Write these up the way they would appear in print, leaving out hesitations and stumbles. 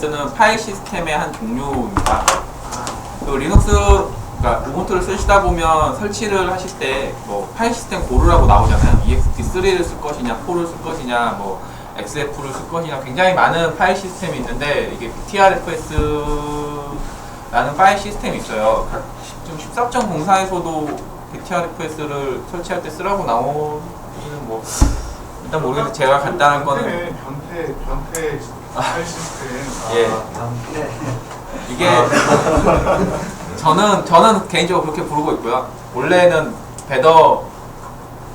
는 파일 시스템의 한 종류입니다. 그 리눅스, 그러니까 우분투를 쓰시다 보면 설치를 하실 때 뭐 파일 시스템 고르라고 나오잖아요. ext3를 쓸 것이냐, 4를 쓸 것이냐, 뭐 xf를 쓸 것이냐, 굉장히 많은 파일 시스템이 있는데 이게 BTRFS라는 파일 시스템이 있어요. 지금 13.04에서도 BTRFS를 설치할 때 쓰라고 나오는 뭐 일단 모르겠는데 제가 간단한 거는 변태 파일 시스템. 예. 이게 저는 개인적으로 그렇게 부르고 있고요. 원래는 베더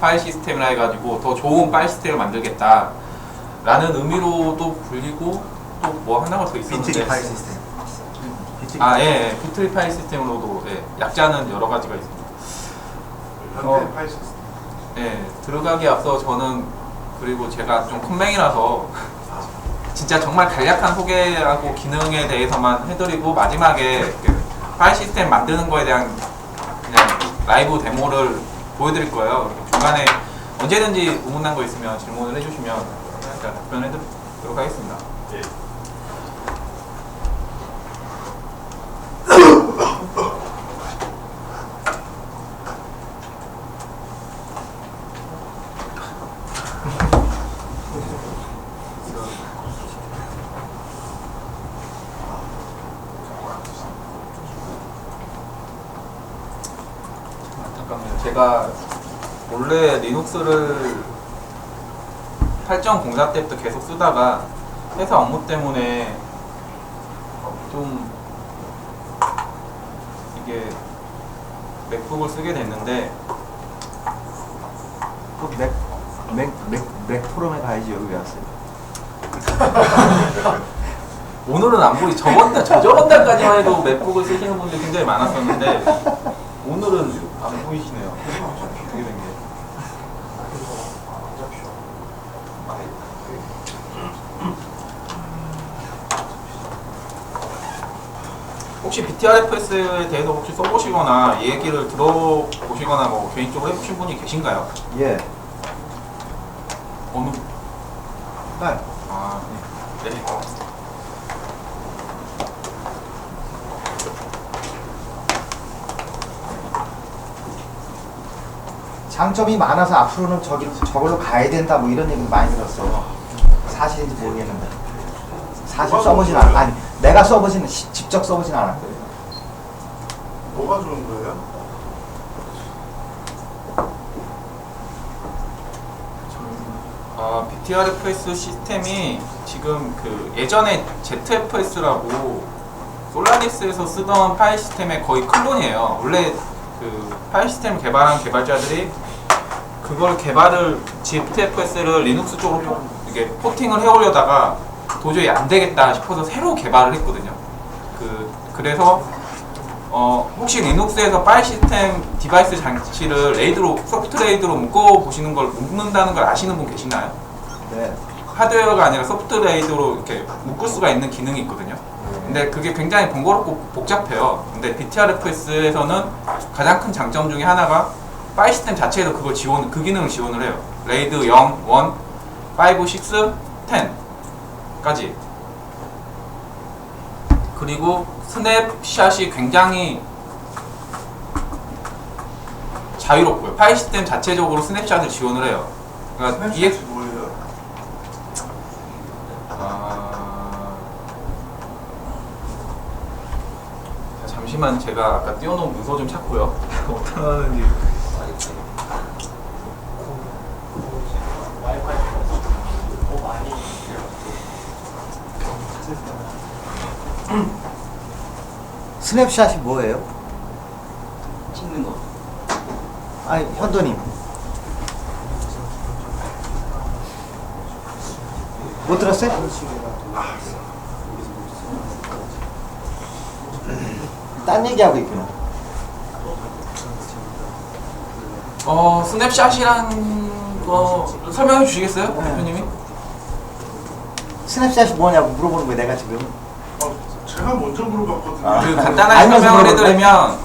파일 시스템이라 해가지고 더 좋은 파일 시스템을 만들겠다 라는 의미로도 불리고 또 뭐 하나가 더 있었는데 비트리 파일 시스템. 예, 비트리 파일 시스템으로도 약자는 여러 가지가 있습니다. 변태 파일 시스템. 예, 들어가기 앞서 저는 그리고 제가 좀 컴맹이라서 진짜 정말 간략한 소개하고 기능에 대해서만 해드리고 마지막에 그 파일 시스템 만드는 거에 대한 그냥 라이브 데모를 보여드릴 거예요. 중간에 언제든지 의문난 거 있으면 질문을 해주시면 제가 답변해드리도록 하겠습니다. 예. 제가 원래 리눅스를 8.04 때부터 계속 쓰다가 회사 업무 때문에 좀 이게 맥북을 쓰게 됐는데 맥 포럼에 가야지. 여기 왜 왔어요? 오늘은 안 보이. 저번 달까지만 해도 맥북을 쓰시는 분들이 굉장히 많았었는데 오늘은 안 보이시네요. 어떻게 된 게? 혹시 BTRFS에 대해서 혹시 써보시거나 얘기를 들어보시거나 뭐 개인적으로 해보신 분이 계신가요? 예. 어느? 네. 아, 네. 장점이 많아서 앞으로는 저걸로 가야 된다 뭐 이런 얘기 많이 들었어. 사실인지 모르겠는데. 사실 써보진 않아. 아니 내가 써보진 직접 써보진 않았거든. 뭐가 좋은 거예요? BTRFS 시스템이 지금 그 예전에 ZFS라고 솔라리스에서 쓰던 파일 시스템의 거의 클론이에요. 원래 그 파일 시스템을 개발한 개발자들이 그걸 ZFS를 리눅스 쪽으로 이게 포팅을 해오려다가 도저히 안 되겠다 싶어서 새로 개발을 했거든요. 그래서 혹시 리눅스에서 파일 시스템 디바이스 장치를 소프트 레이드로 묶어보시는 걸 묶는다는 걸 아시는 분 계시나요? 네. 하드웨어가 아니라 소프트 레이드로 이렇게 묶을 수가 있는 기능이 있거든요. 근데 그게 굉장히 번거롭고 복잡해요. 근데 BTRFS에서는 가장 큰 장점 중에 하나가 파일 시스템 자체에서 그 기능을 지원을 해요. 레이드 0, 1, 5, 6, 10까지. 그리고 스냅샷이 굉장히 자유롭고요. 파일 시스템 자체적으로 스냅샷을 지원을 해요. 그러니까 스냅샷이 뭐예요? 잠시만 제가 아까 띄워놓은 문서 좀 찾고요. 어떻게 하는지. 스냅샷이 뭐예요? 찍는 거. 아니 현도님. 못 들었어요? 딴 얘기하고 있구나. 스냅샷이란 거 설명해 주시겠어요? 네. 대표님이? 스냅샷이 뭐냐고 물어보는 거예요, 내가 지금. 제가 먼저 물어봤거든요. 그 간단하게 알면서 설명을 물어볼까요? 해드리면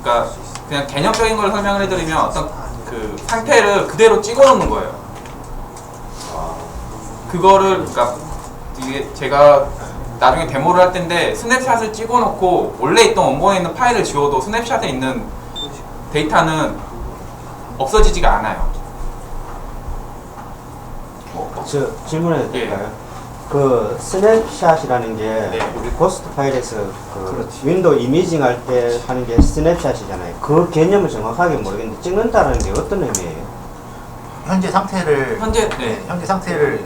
그러니까 그냥 개념적인 걸 설명을 해드리면 어떤 그 상태를 그대로 찍어놓는 거예요. 그거를 그러니까 이게 제가 나중에 데모를 할 텐데 스냅샷을 찍어놓고 원래 있던 원본에 있는 파일을 지워도 스냅샷에 있는 데이터는 없어지지가 않아요. 저 질문해도 예. 될까요? 그 스냅샷이라는 게 네. 우리 고스트 파일에서 그 그렇지. 윈도우 이미징 할 때 하는 게 스냅샷이잖아요. 그 개념을 정확하게 모르겠는데 찍는다는 게 어떤 의미예요? 현재 상태를 현재 네. 현재 상태를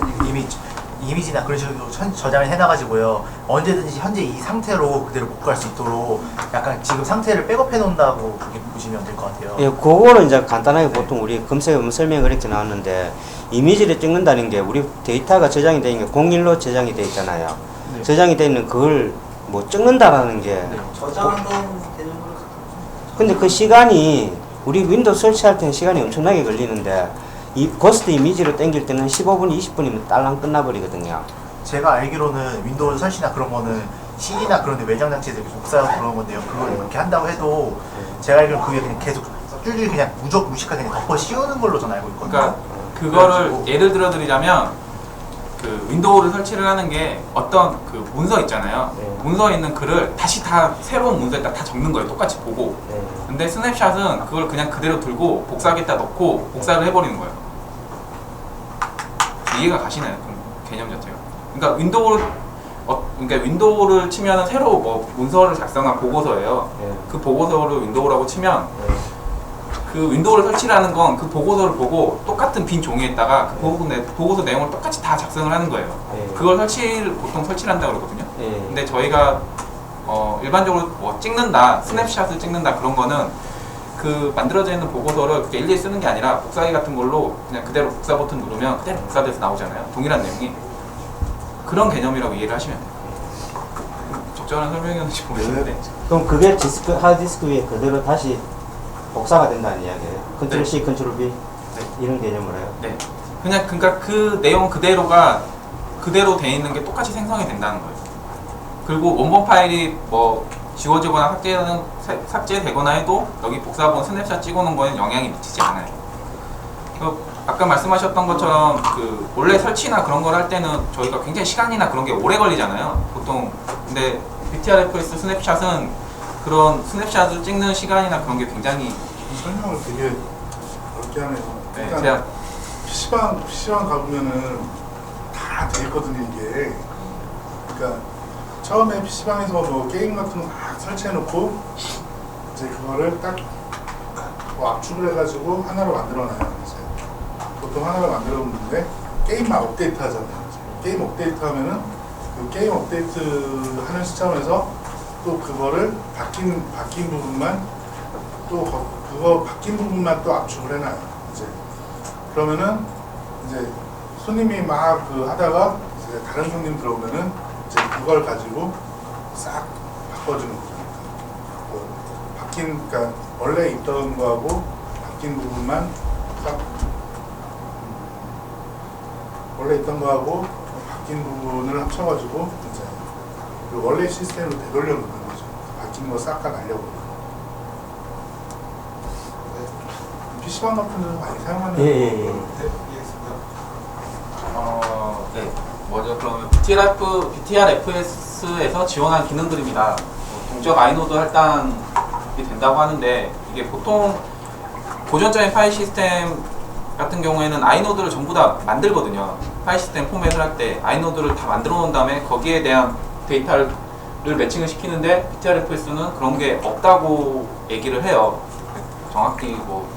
이미지나 그런 식으로 저장을 해놔가지고요. 언제든지 현재 이 상태로 그대로 복구할 수 있도록 약간 지금 상태를 백업해 놓는다고 그렇게 보시면 될 것 같아요. 예, 그거는 이제 간단하게 보통 우리 검색해보면 설명이 그렇게 나왔는데 이미지를 찍는다는 게 우리 데이터가 저장이 되어 있는 게 01로 저장이 되어 있잖아요. 네. 저장이 되어 있는 그걸 뭐 찍는다라는 게 저장된 개념으로 근데 그 시간이 우리 윈도우 설치할 때는 시간이 엄청나게 걸리는데 이 고스트 이미지로 땡길 때는 15분, 20분이면 딸랑 끝나버리거든요. 제가 알기로는 윈도우 설치나 그런 거는 CD나 그런 데 외장 장치에서 복사하고 그런 건데요. 그걸 그렇게 한다고 해도 제가 알기로는 그게 그냥 계속 줄줄이 그냥 무식하게 그냥 덮어 씌우는 걸로 저는 알고 있거든요. 그러니까 그거를 그래가지고 예를 들어 드리자면 그 윈도우를 설치를 하는 게 어떤 그 문서 있잖아요. 네. 문서에 있는 글을 다시 다 새로운 문서에다 다 적는 거예요. 똑같이 보고. 네. 근데 스냅샷은 그걸 그냥 그대로 들고 복사기에다 넣고 복사를 해버리는 거예요. 이해가 가시나요? 그 개념 자체가. 그러니까 윈도우를 치면 새로 뭐 문서를 작성한 보고서예요. 네. 그 보고서를 윈도우라고 치면 네. 그 윈도우를 설치라는 건 그 보고서를 보고 똑같은 빈 종이에다가 그 보고서 내용을 똑같이 다 작성을 하는 거예요. 네. 그걸 보통 설치를 한다고 그러거든요. 네. 근데 저희가 일반적으로 뭐 찍는다, 스냅샷을 찍는다 그런 거는 그 만들어져 있는 보고서를 그렇게 일일이 쓰는 게 아니라 복사기 같은 걸로 그냥 그대로 복사 버튼 누르면 그대로 복사돼서 나오잖아요. 동일한 내용이. 그런 개념이라고 이해를 하시면 돼요. 적절한 설명이었는지 모르겠는데. 그럼 그게 디스크, 하드디스크 위에 그대로 다시 복사가 된다는 이야기예요? 컨트롤 C, 컨트롤 B 이런 개념으로 해요? 네. 그냥 그러니까 그 내용 그대로가 그대로 돼 있는 게 똑같이 생성이 된다는 거예요. 그리고 원본 파일이 뭐 지워지거나 삭제되거나 해도 여기 복사본 스냅샷 찍어놓은 거에는 영향이 미치지 않아요. 아까 말씀하셨던 것처럼 그 원래 설치나 그런 걸 할 때는 저희가 굉장히 시간이나 그런 게 오래 걸리잖아요. 보통. 근데 BTRFS 스냅샷은 그런 스냅샷을 찍는 시간이나 그런 게 굉장히 설명을 되게 어렵게 하네요. 네, 일단 제가 PC방 가보면은 다 돼 있거든요, 이게. 그러니까 처음에 PC방에서 뭐 게임 같은 거 막 설치해놓고 이제 그거를 딱 뭐 압축을 해가지고 하나로 만들어놔요. 이제 보통 하나로 만들어 놓는데 게임만 업데이트 하잖아요. 이제. 게임 업데이트 하면은 그 게임 업데이트 하는 시점에서 또 그거를 바뀐 부분만 또 그거 바뀐 부분만 또 압축을 해놔요. 이제 그러면은 이제 손님이 막 그 하다가 이제 다른 손님 들어오면은 이제 그걸 가지고 싹 바꿔주는 거죠. 뭐 그러니까 원래 있던 거하고 바뀐 부분만 싹 원래 있던 거하고 바뀐 부분을 합쳐가지고 이제 그 원래 시스템으로 되돌려 놓는 거죠. 바뀐 거 싹 다 날려버리고. PC방 같은 데서 많이 사용하는 예. 네. 먼저 그러면 BTRFS에서 지원한 기능들입니다. 동적 아이노드 할당이 된다고 하는데 이게 보통 고전적인 파일 시스템 같은 경우에는 아이노드를 전부 다 만들거든요. 파일 시스템 포맷을 할 때 아이노드를 다 만들어 놓은 다음에 거기에 대한 데이터를 매칭을 시키는데 BTRFS는 그런 게 없다고 얘기를 해요. 정확히 뭐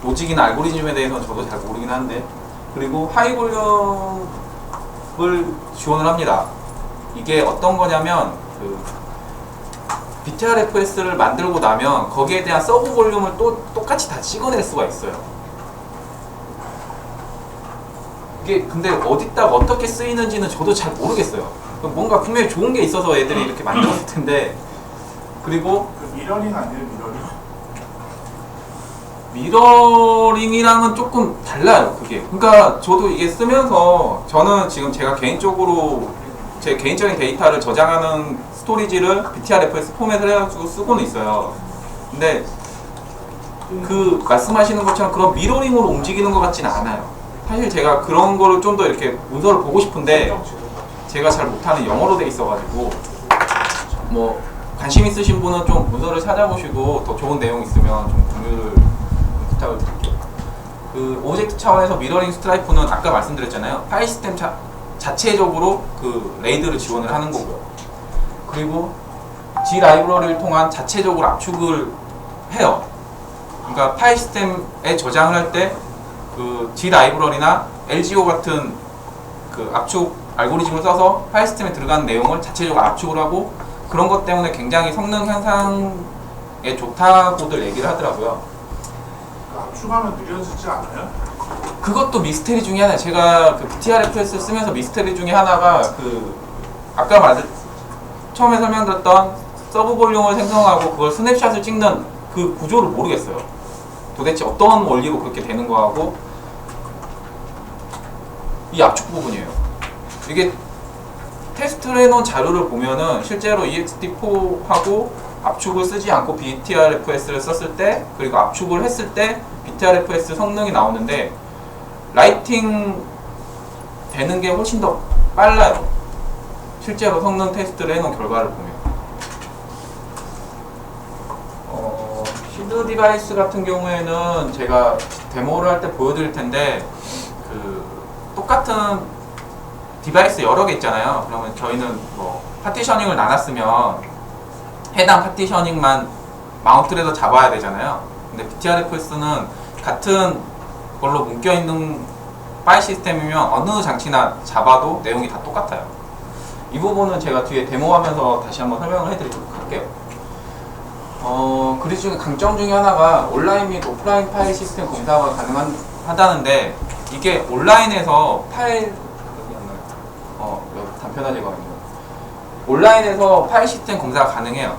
로직이나 알고리즘에 대해서는 저도 잘 모르긴 하는데, 그리고 하이 볼륨을 지원을 합니다. 이게 어떤 거냐면 그 BTRFS를 만들고 나면 거기에 대한 서브 볼륨을 또 똑같이 다 찍어낼 수가 있어요. 이게 근데 어디다가 어떻게 쓰이는지는 저도 잘 모르겠어요. 뭔가 분명히 좋은 게 있어서 애들이 이렇게 만들었을 텐데. 그리고 그 미러링 아니에요, 미러링? 미러링이랑은 조금 달라요, 그게. 그러니까 저도 이게 쓰면서 저는 지금 제가 개인적으로 제 개인적인 데이터를 저장하는 스토리지를 BTRFS 포맷을 해가지고 쓰고는 있어요. 근데 그 말씀하시는 것처럼 그런 미러링으로 움직이는 것 같지는 않아요. 사실 제가 그런 거를 좀 더 이렇게 문서를 보고 싶은데 제가 잘 못하는 영어로 돼 있어가지고 뭐 관심 있으신 분은 좀 문서를 찾아보시고 더 좋은 내용 있으면 좀 공유를 부탁을 드릴게요. 그 오브젝트 차원에서 미러링 스트라이프는 아까 말씀드렸잖아요. 파일 시스템 자체적으로 그 레이드를 지원을 하는 거고요. 그리고 G 라이브러리를 통한 자체적으로 압축을 해요. 그러니까 파일 시스템에 저장을 할 때 그 G 라이브러리나 LGO 같은 그 압축 알고리즘을 써서 파일 시스템에 들어가는 내용을 자체적으로 압축을 하고 그런 것 때문에 굉장히 성능 향상에 좋다고들 얘기를 하더라고요. 압축하면 느려지지 않아요? 그것도 미스테리 중에 하나예요. 제가 그 BTRFS 쓰면서 미스테리 중에 하나가 그 아까 처음에 설명드렸던 서브 볼륨을 생성하고 그걸 스냅샷을 찍는 그 구조를 모르겠어요. 도대체 어떤 원리로 그렇게 되는 거하고 이 압축 부분이에요. 이게 테스트를 해놓은 자료를 보면은 실제로 ext4하고 압축을 쓰지 않고 BTRFS를 썼을 때 그리고 압축을 했을 때 BTRFS 성능이 나오는데 라이팅 되는 게 훨씬 더 빨라요. 실제로 성능 테스트를 해놓은 결과를 보면 시드 디바이스 같은 경우에는 제가 데모를 할 때 보여드릴 텐데 그 똑같은 디바이스 여러 개 있잖아요. 그러면 저희는 뭐 파티셔닝을 나눴으면 해당 파티셔닝만 마운트를 해서 잡아야 되잖아요. 근데 BTRFS는 같은 걸로 묶여있는 파일 시스템이면 어느 장치나 잡아도 내용이 다 똑같아요. 이 부분은 제가 뒤에 데모하면서 다시 한번 설명을 해드리도록 할게요. 그리 중에 강점 중에 하나가 온라인 및 오프라인 파일 시스템 검사가 가능하다는데 이게 온라인에서 파일 여기 단편화 제거하네요. 온라인에서 파일 시스템 검사가 가능해요.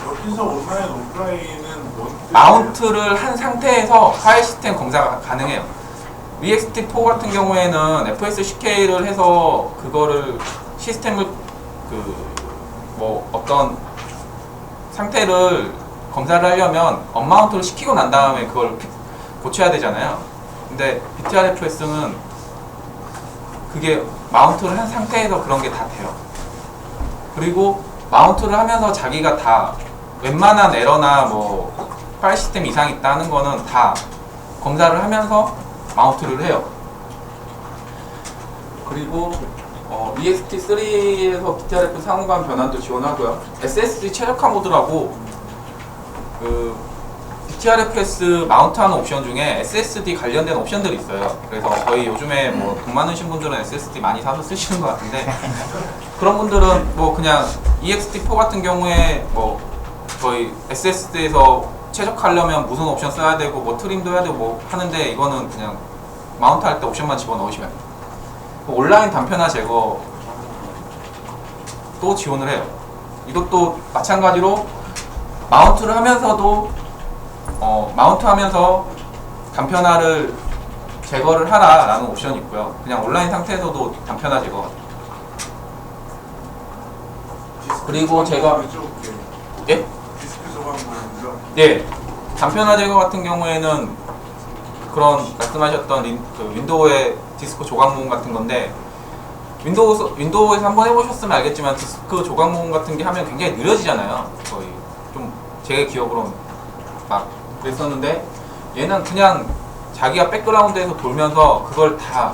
여기서 온라인, 오프라인은 뭔 뜻이에요? 마운트를 한 상태에서 파일 시스템 검사가 가능해요. ext4 같은 경우에는 FSCK를 해서 그거를 시스템을 뭐 어떤 상태를 검사를 하려면 언마운트를 시키고 난 다음에 그걸 고쳐야 되잖아요. 근데 BTRFS는 그게 마운트를 한 상태에서 그런 게 다 돼요. 그리고 마운트를 하면서 자기가 다 웬만한 에러나 뭐 파일 시스템 이상이 있다는 거는 다 검사를 하면서 마운트를 해요. 그리고 ext3에서 BTRF 상호간 변환도 지원하고요. SSD 최적화 모드라고 그 BTRFS 마운트하는 옵션 중에 SSD 관련된 옵션들이 있어요. 그래서 거의 요즘에 뭐 돈 많으신 분들은 SSD 많이 사서 쓰시는 것 같은데 그런 분들은 뭐 그냥 ext4 같은 경우에 뭐 거의 SSD에서 최적화하려면 무슨 옵션 써야 되고 뭐 트림도 해야 되고 뭐 하는데 이거는 그냥 마운트 할 때 옵션만 집어넣으시면 돼요. 온라인 단편화 제거 또 지원을 해요. 이것도 마찬가지로 마운트를 하면서도 마운트 하면서 단편화를 제거를 하라라는 옵션이 있고요. 그냥 온라인 상태에서도 단편화 제거. 그리고 제가 예? 디스크 조각물이죠? 예. 단편화 제거 같은 경우에는 그런 말씀하셨던 그 윈도우의 디스크 조각 모음 같은 건데 윈도우에서 한번 해보셨으면 알겠지만 디스크 조각 모음 같은 게 하면 굉장히 느려지잖아요. 거의 좀 제 기억으로는 막 그랬었는데 얘는 그냥 자기가 백그라운드에서 돌면서 그걸 다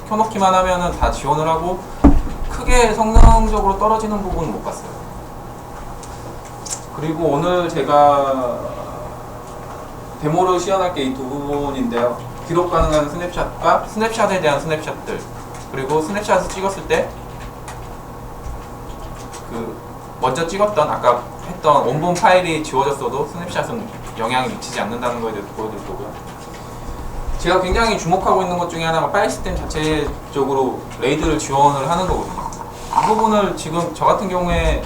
켜놓기만 하면은 다 지원을 하고 크게 성능적으로 떨어지는 부분은 못 봤어요. 그리고 오늘 제가 데모를 시연할 게 이 두 부분인데요. 기록 가능한 스냅샷과 스냅샷에 대한 스냅샷들, 그리고 스냅샷을 찍었을 때 그 먼저 찍었던 아까 했던 원본 파일이 지워졌어도 스냅샷은 영향이 미치지 않는다는 거에 대해서 보여드릴 거고요. 제가 굉장히 주목하고 있는 것 중에 하나가 파일 시스템 자체적으로 레이드를 지원을 하는 거거든요. 이 부분을 지금 저 같은 경우에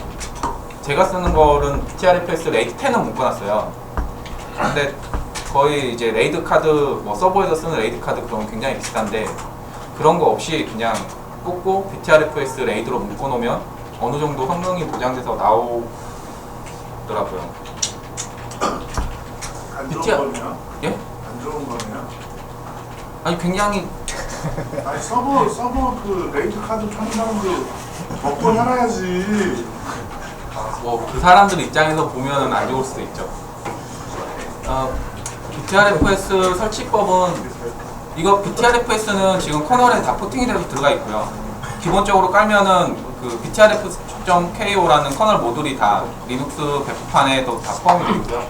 제가 쓰는 거는 TRFS 레이드 10은 묶어놨어요. 근데 거의 이제 레이드 카드, 뭐 서버에서 쓰는 레이드 카드 그런 거 굉장히 비슷한데 그런 거 없이 그냥 꽂고 BTRFS 레이드로 묶어놓으면 어느 정도 성능이 보장돼서 나오더라고요. 안 좋은 BTR 거네요? 예? 안 좋은 거네요? 아니 굉장히 아니 서버 그 레이트 카드 찾는 사람도 먹고 살아야지. 뭐 그 사람들 입장에서 보면은 안 좋을 수도 있죠. BTRFS 설치법은 이거 BTRFS는 지금 커널에 다 포팅이 돼서 들어가 있고요. 기본적으로 깔면은 그 BTRFS.ko라는 커널 모듈이 다 리눅스 배포판에도 다 포함이 되어 있고요.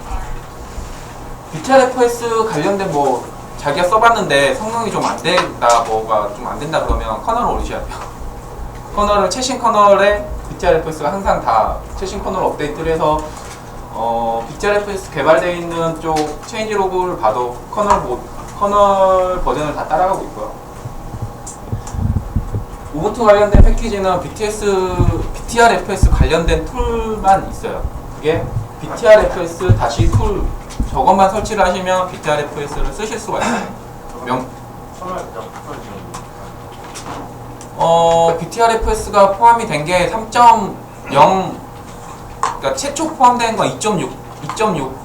BTRFS 관련된 뭐 자기가 써봤는데 성능이 좀 안 된다, 뭐가 좀 안 된다 그러면 커널을 올리셔야 돼요. 커널을 최신 커널에 BTRFS가 항상 다 최신 커널 업데이트를 해서 BTRFS 개발되어 있는 쪽 체인지 로그를 봐도 커널 버전을 다 따라가고 있고요. 우분투 관련된 패키지는 BTRFS 관련된 툴만 있어요. 그게 BTRFS-툴 저것만 설치를 하시면 BTRFS를 쓰실 수가 있어요. BTRFS가 포함이 된 게 3.0, 그러니까 최초 포함된 건 2.6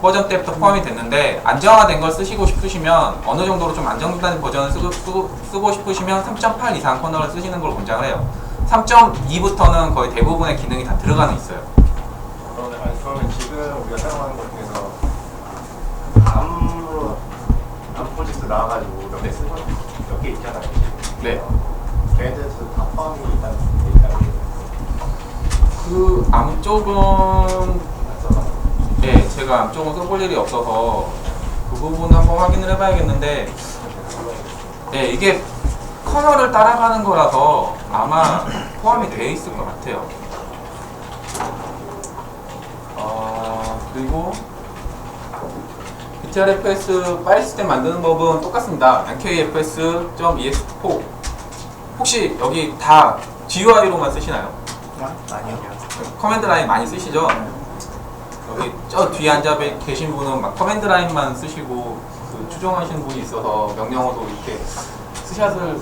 버전 때부터 포함이 됐는데 안정화된 걸 쓰시고 싶으시면 어느 정도로 좀 안정된 버전을 쓰고 싶으시면 3.8 이상 커널을 쓰시는 걸 권장을 해요. 3.2부터는 거의 대부분의 기능이 다 들어가는 있어요. 그러면 지금 우리가 사용하는 것 중에서 암 프로젝트 나와가지고 몇 개 있잖아요. 네. 걔네들에서 다 포함이 있다는 그 암 쪽은 네, 제가 암 쪽은 써볼 일이 없어서 그 부분 한번 확인을 해봐야겠는데, 네, 이게 커널을 따라가는 거라서 아마 포함이 되어 있을 것 같아요. 그리고 BTRFS 파일 시스템 만드는 법은 똑같습니다. nkfs.ex4 혹시 여기 다 GUI로만 쓰시나요? 아니요. 커맨드 라인 많이 쓰시죠? 여기 저 뒤에 앉아 계신 분은 막 커맨드 라인만 쓰시고 그 추종하시는 분이 있어서 명령어도 이렇게 스샷을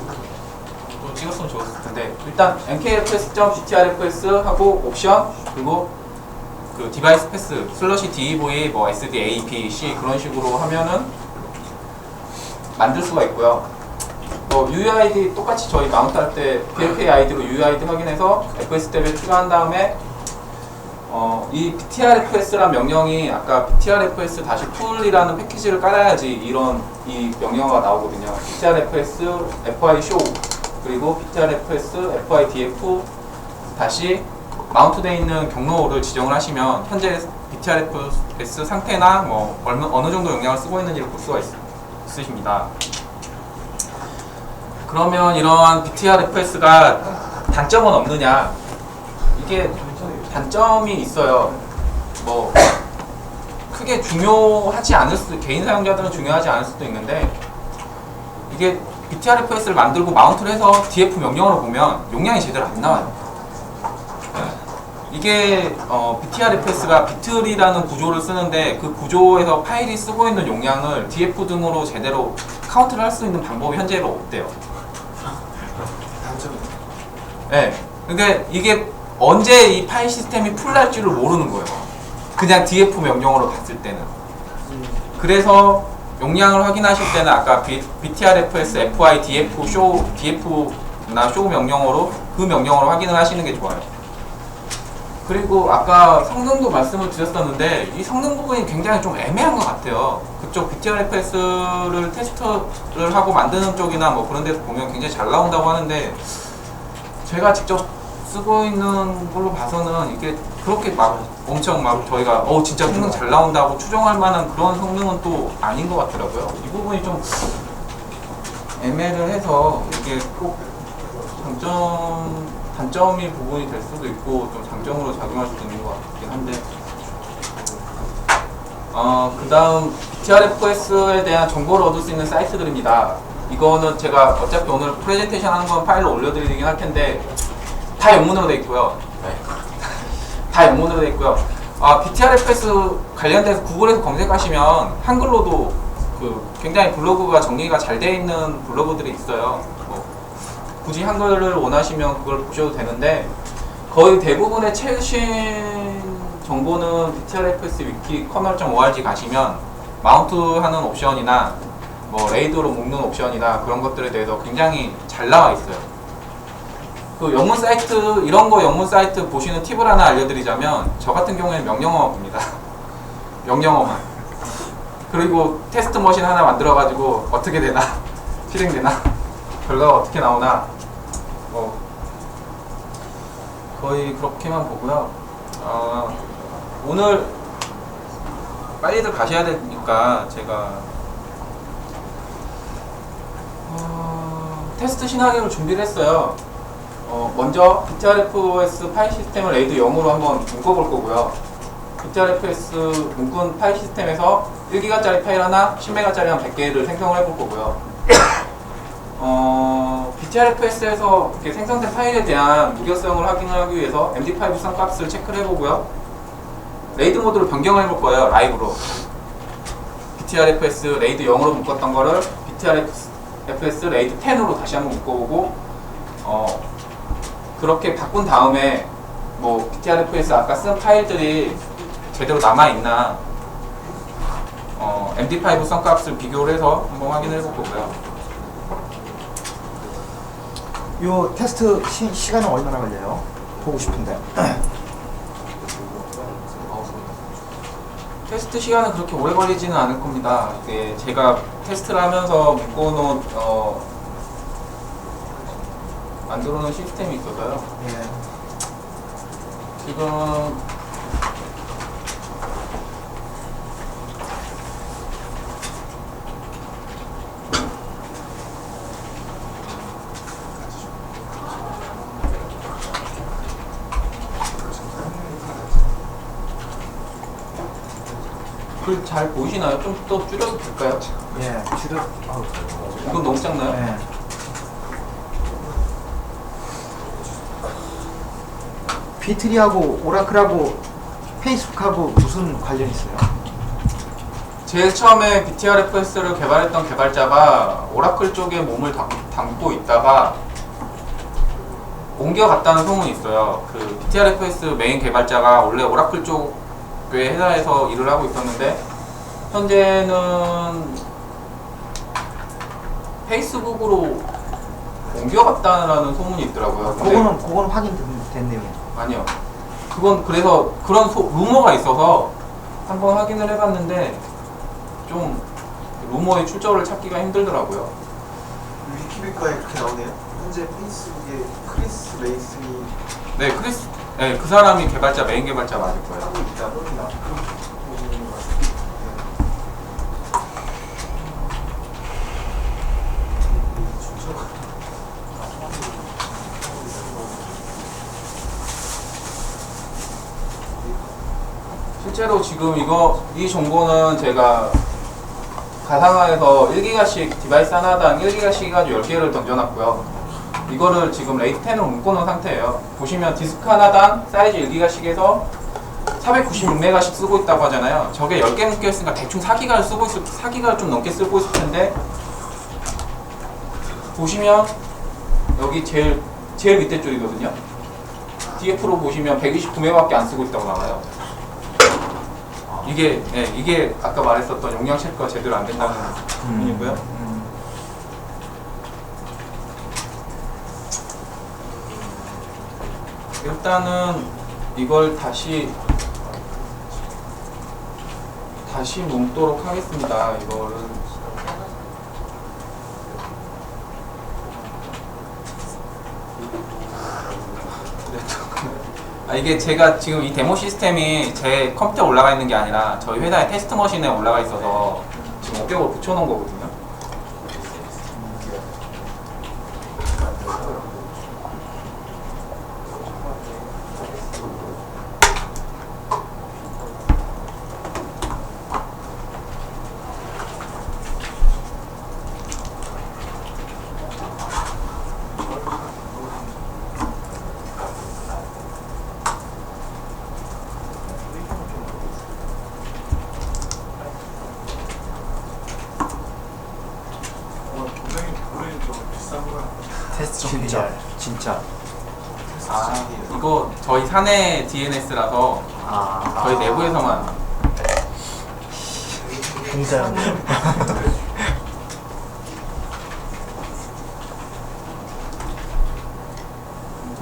좀 찍었으면 좋았을 텐데, 일단 nkfs.btrfs 하고 옵션 그리고 그 디바이스 패스 /dev 뭐 sd a p c 그런 식으로 하면은 만들 수가 있고요. 뭐 UUID 똑같이 저희 마운트 할 때 PLK 아이디로 UUID 확인해서 FS 탭에 추가한 다음에 이 BTRFS란 명령이 아까 BTRFS-툴이라는 패키지를 깔아야지 이 명령어가 나오거든요. BTRFS FI show 그리고 BTRFS FI df 다시 마운트되어 있는 경로를 지정을 하시면 현재 BTRFS 상태나 뭐 어느 정도 용량을 쓰고 있는지를 볼 수가 있으십니다. 그러면 이러한 BTRFS가 단점은 없느냐? 이게 단점이 있어요. 뭐 크게 중요하지 않을 수도, 개인 사용자들은 중요하지 않을 수도 있는데, 이게 BTRFS를 만들고 마운트를 해서 DF 명령어를 보면 용량이 제대로 안 나와요. 이게 BTRFS가 비트리라는 구조를 쓰는데 그 구조에서 파일이 쓰고 있는 용량을 DF 등으로 제대로 카운트를 할 수 있는 방법이 현재로 없대요. 네. 근데 이게 언제 이 파일 시스템이 풀날 줄을 모르는 거예요. 그냥 DF 명령어로 봤을 때는. 그래서 용량을 확인하실 때는 아까 BTRFS FI DF show DF나 show 명령어로 그 명령어로 확인을 하시는 게 좋아요. 그리고 아까 성능도 말씀을 드렸었는데 이 성능 부분이 굉장히 좀 애매한 것 같아요. 그쪽 BTRFS를 테스트를 하고 만드는 쪽이나 뭐 그런 데서 보면 굉장히 잘 나온다고 하는데, 제가 직접 쓰고 있는 걸로 봐서는 이게 그렇게 막 엄청 막 저희가 진짜 성능 잘 나온다고 추정할 만한 그런 성능은 또 아닌 것 같더라고요. 이 부분이 좀 애매를 해서 이게 꼭 단점이 부분이 될 수도 있고 좀 장점으로 작용할 수도 있는 것 같긴 한데, 그 다음 BTRFS에 대한 정보를 얻을 수 있는 사이트들입니다. 이거는 제가 어차피 오늘 프레젠테이션 하는 건 파일로 올려드리긴 할 텐데 다 영문으로 돼 있고요. 다 영문으로 돼 있고요. BTRFS 관련돼서 구글에서 검색하시면 한글로도 그 굉장히 블로그가 정리가 잘 돼 있는 블로그들이 있어요. 굳이 한글을 원하시면 그걸 보셔도 되는데, 거의 대부분의 최신 정보는 BTRFS 위키 커널.org 가시면 마운트하는 옵션이나 뭐 레이드로 묶는 옵션이나 그런 것들에 대해서 굉장히 잘 나와 있어요. 그 영문 사이트 이런 거 영문 사이트 보시는 팁을 하나 알려드리자면 저 같은 경우에는 명령어만 봅니다. 명령어만. 그리고 테스트 머신 하나 만들어가지고 어떻게 되나 실행되나 결과가 어떻게 나오나 뭐 거의 그렇게만 보고요. 오늘 빨리들 가셔야 되니까 제가 테스트 시나리오를 준비를 했어요. 먼저 BTRFS 파일 시스템을 레이드 0으로 한번 묶어볼 거고요. BTRFS 묶은 파일 시스템에서 1기가짜리 파일 하나, 10메가짜리 한 100개를 생성을 해볼 거고요. BTRFS에서 이렇게 생성된 파일에 대한 무결성을 확인을 하기 위해서 MD5 구성 값을 체크를 해보고요. 레이드 모드를 변경을 해볼 거예요. 라이브로. BTRFS 레이드 0으로 묶었던 거를 BTRFS 레이드 10으로 다시 한번 묶어보고 그렇게 바꾼 다음에 뭐 BTRFS 아까 쓴 파일들이 제대로 남아있나 MD5 성값을 비교를 해서 한번 확인을 해볼 거고요. 요 테스트 시간은 얼마나 걸려요? 보고 싶은데. 테스트 시간은 그렇게 오래 걸리지는 않을 겁니다. 이게 제가 테스트를 하면서 묶어놓은 만들어놓은 시스템이 있어서요. 예. 지금 글 잘 보이시나요? 좀 더 줄여도 될까요? 예. 줄여. 이건 너무 작나요? 예. 비트리하고 오라클하고 페이스북하고 무슨 관련이 있어요? 제일 처음에 BTRFS를 개발했던 개발자가 오라클 쪽에 몸을 담고 있다가 옮겨갔다는 소문이 있어요. 그 BTRFS 메인 개발자가 원래 오라클 쪽의 회사에서 일을 하고 있었는데 현재는 페이스북으로 옮겨갔다는 소문이 있더라고요. 근데 그거는 확인된 내용이에요. 아니요. 그건 그래서 그런 루머가 있어서 한번 확인을 해봤는데 좀 루머의 출처를 찾기가 힘들더라고요. 위키백과에 그렇게 나오네요. 현재 페이스북에 크리스 레이슨이 네, 네, 그 사람이 메인 개발자 맞을 거예요. 하고 있다고 실제로 지금 이 정보는 제가 가상화해서 1기가씩 디바이스 하나당 1기가씩 해가지고 10개를 던져놨고요. 이거를 지금 레이드 10으로 묶어놓은 상태예요. 보시면 디스크 하나당 사이즈 1기가씩에서 496메가씩 쓰고 있다고 하잖아요. 저게 10개 묶여있으니까 대충 4기가를 좀 넘게 쓰고 있을 텐데 보시면 여기 제일 밑에 줄이거든요. DF로 보시면 129메가밖에 안 쓰고 있다고 나와요. 이게 아까 말했었던 용량 체크가 제대로 안 된다는 부분이고요. 일단은 이걸 다시 묶도록 하겠습니다. 이거를 이게 제가 지금 이 데모 시스템이 제 컴퓨터에 올라가 있는 게 아니라 저희 회사의 테스트 머신에 올라가 있어서 지금 원격으로 붙여놓은 거거든요. 테스트 진짜 PR. 진짜. 이거 저희 사내 DNS라서 저희 내부에서만 공짜였네요.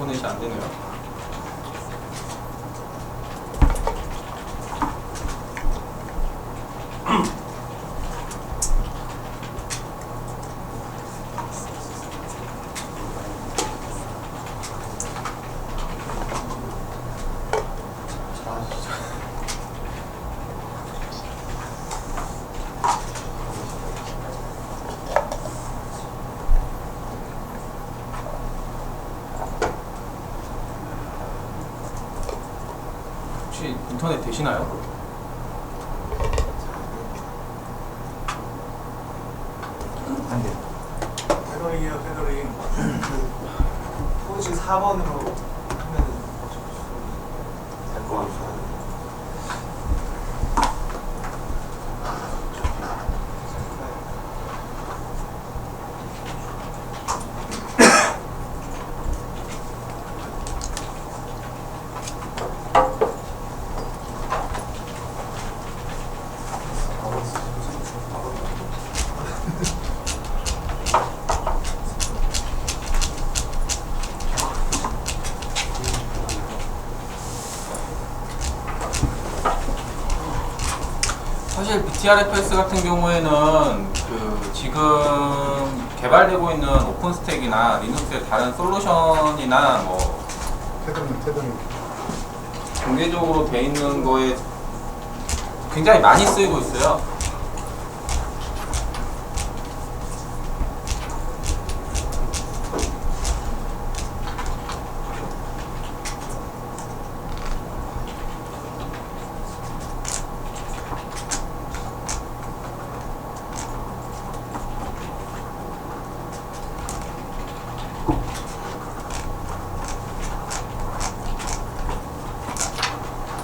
인터넷이 안 되네요. 혹시 인터넷 되시나요? 안 돼. 테더링이에요, 테더링. 포즈 4번으로 하면 될것 같아요. 사실 BTRFS 같은 경우에는 그 지금 개발되고 있는 오픈스택이나 리눅스의 다른 솔루션이나 뭐 테더링. 공개적으로 돼 있는 거에 굉장히 많이 쓰이고 있어요.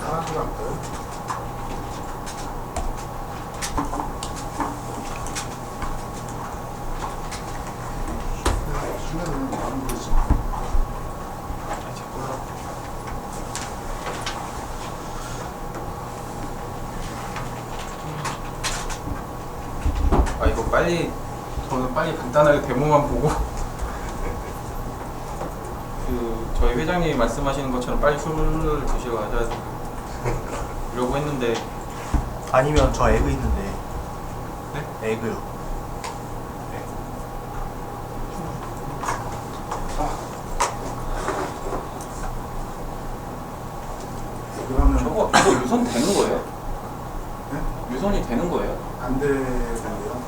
하나 더 할까요? 수면은 마음 그렇지. 아 이거 빨리 저는 빨리 간단하게 데모만 보고 그 저희 회장님이 말씀하시는 것처럼 빨리 술을 드시러 가셔야 이러고 했는데 아니면 저 에그 있는데. 네? 에그요. 그러면 저거 유선 되는 거예요? 네? 유선이 되는 거예요? 안 되는데요.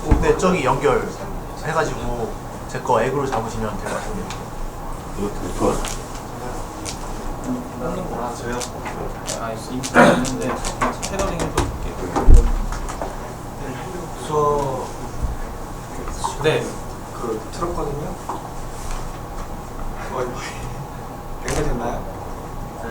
근데 저기 연결 해가지고 제 거 에그로 잡으시면 될 것 같은데. 뽑는 거라 저요? 아 인기가 있는데 테러링도 이렇게 저 네. 그 들었거든요. 연결됐나요? 네.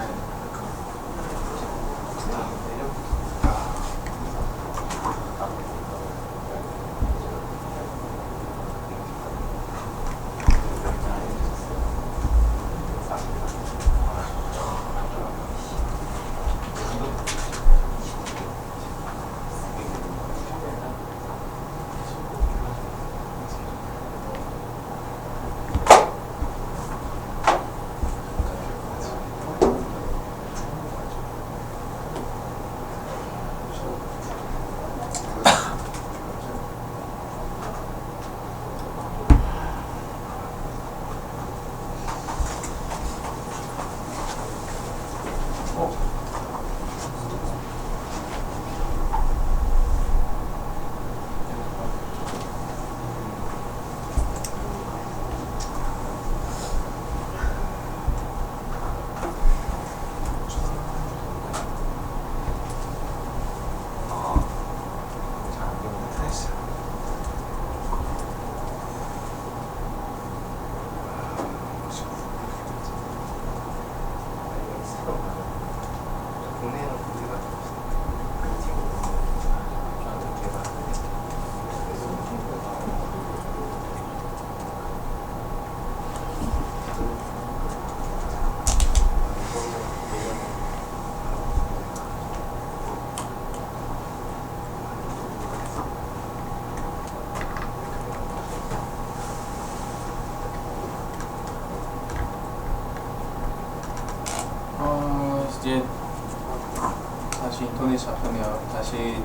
다시 인터넷 잡혔네요. 다시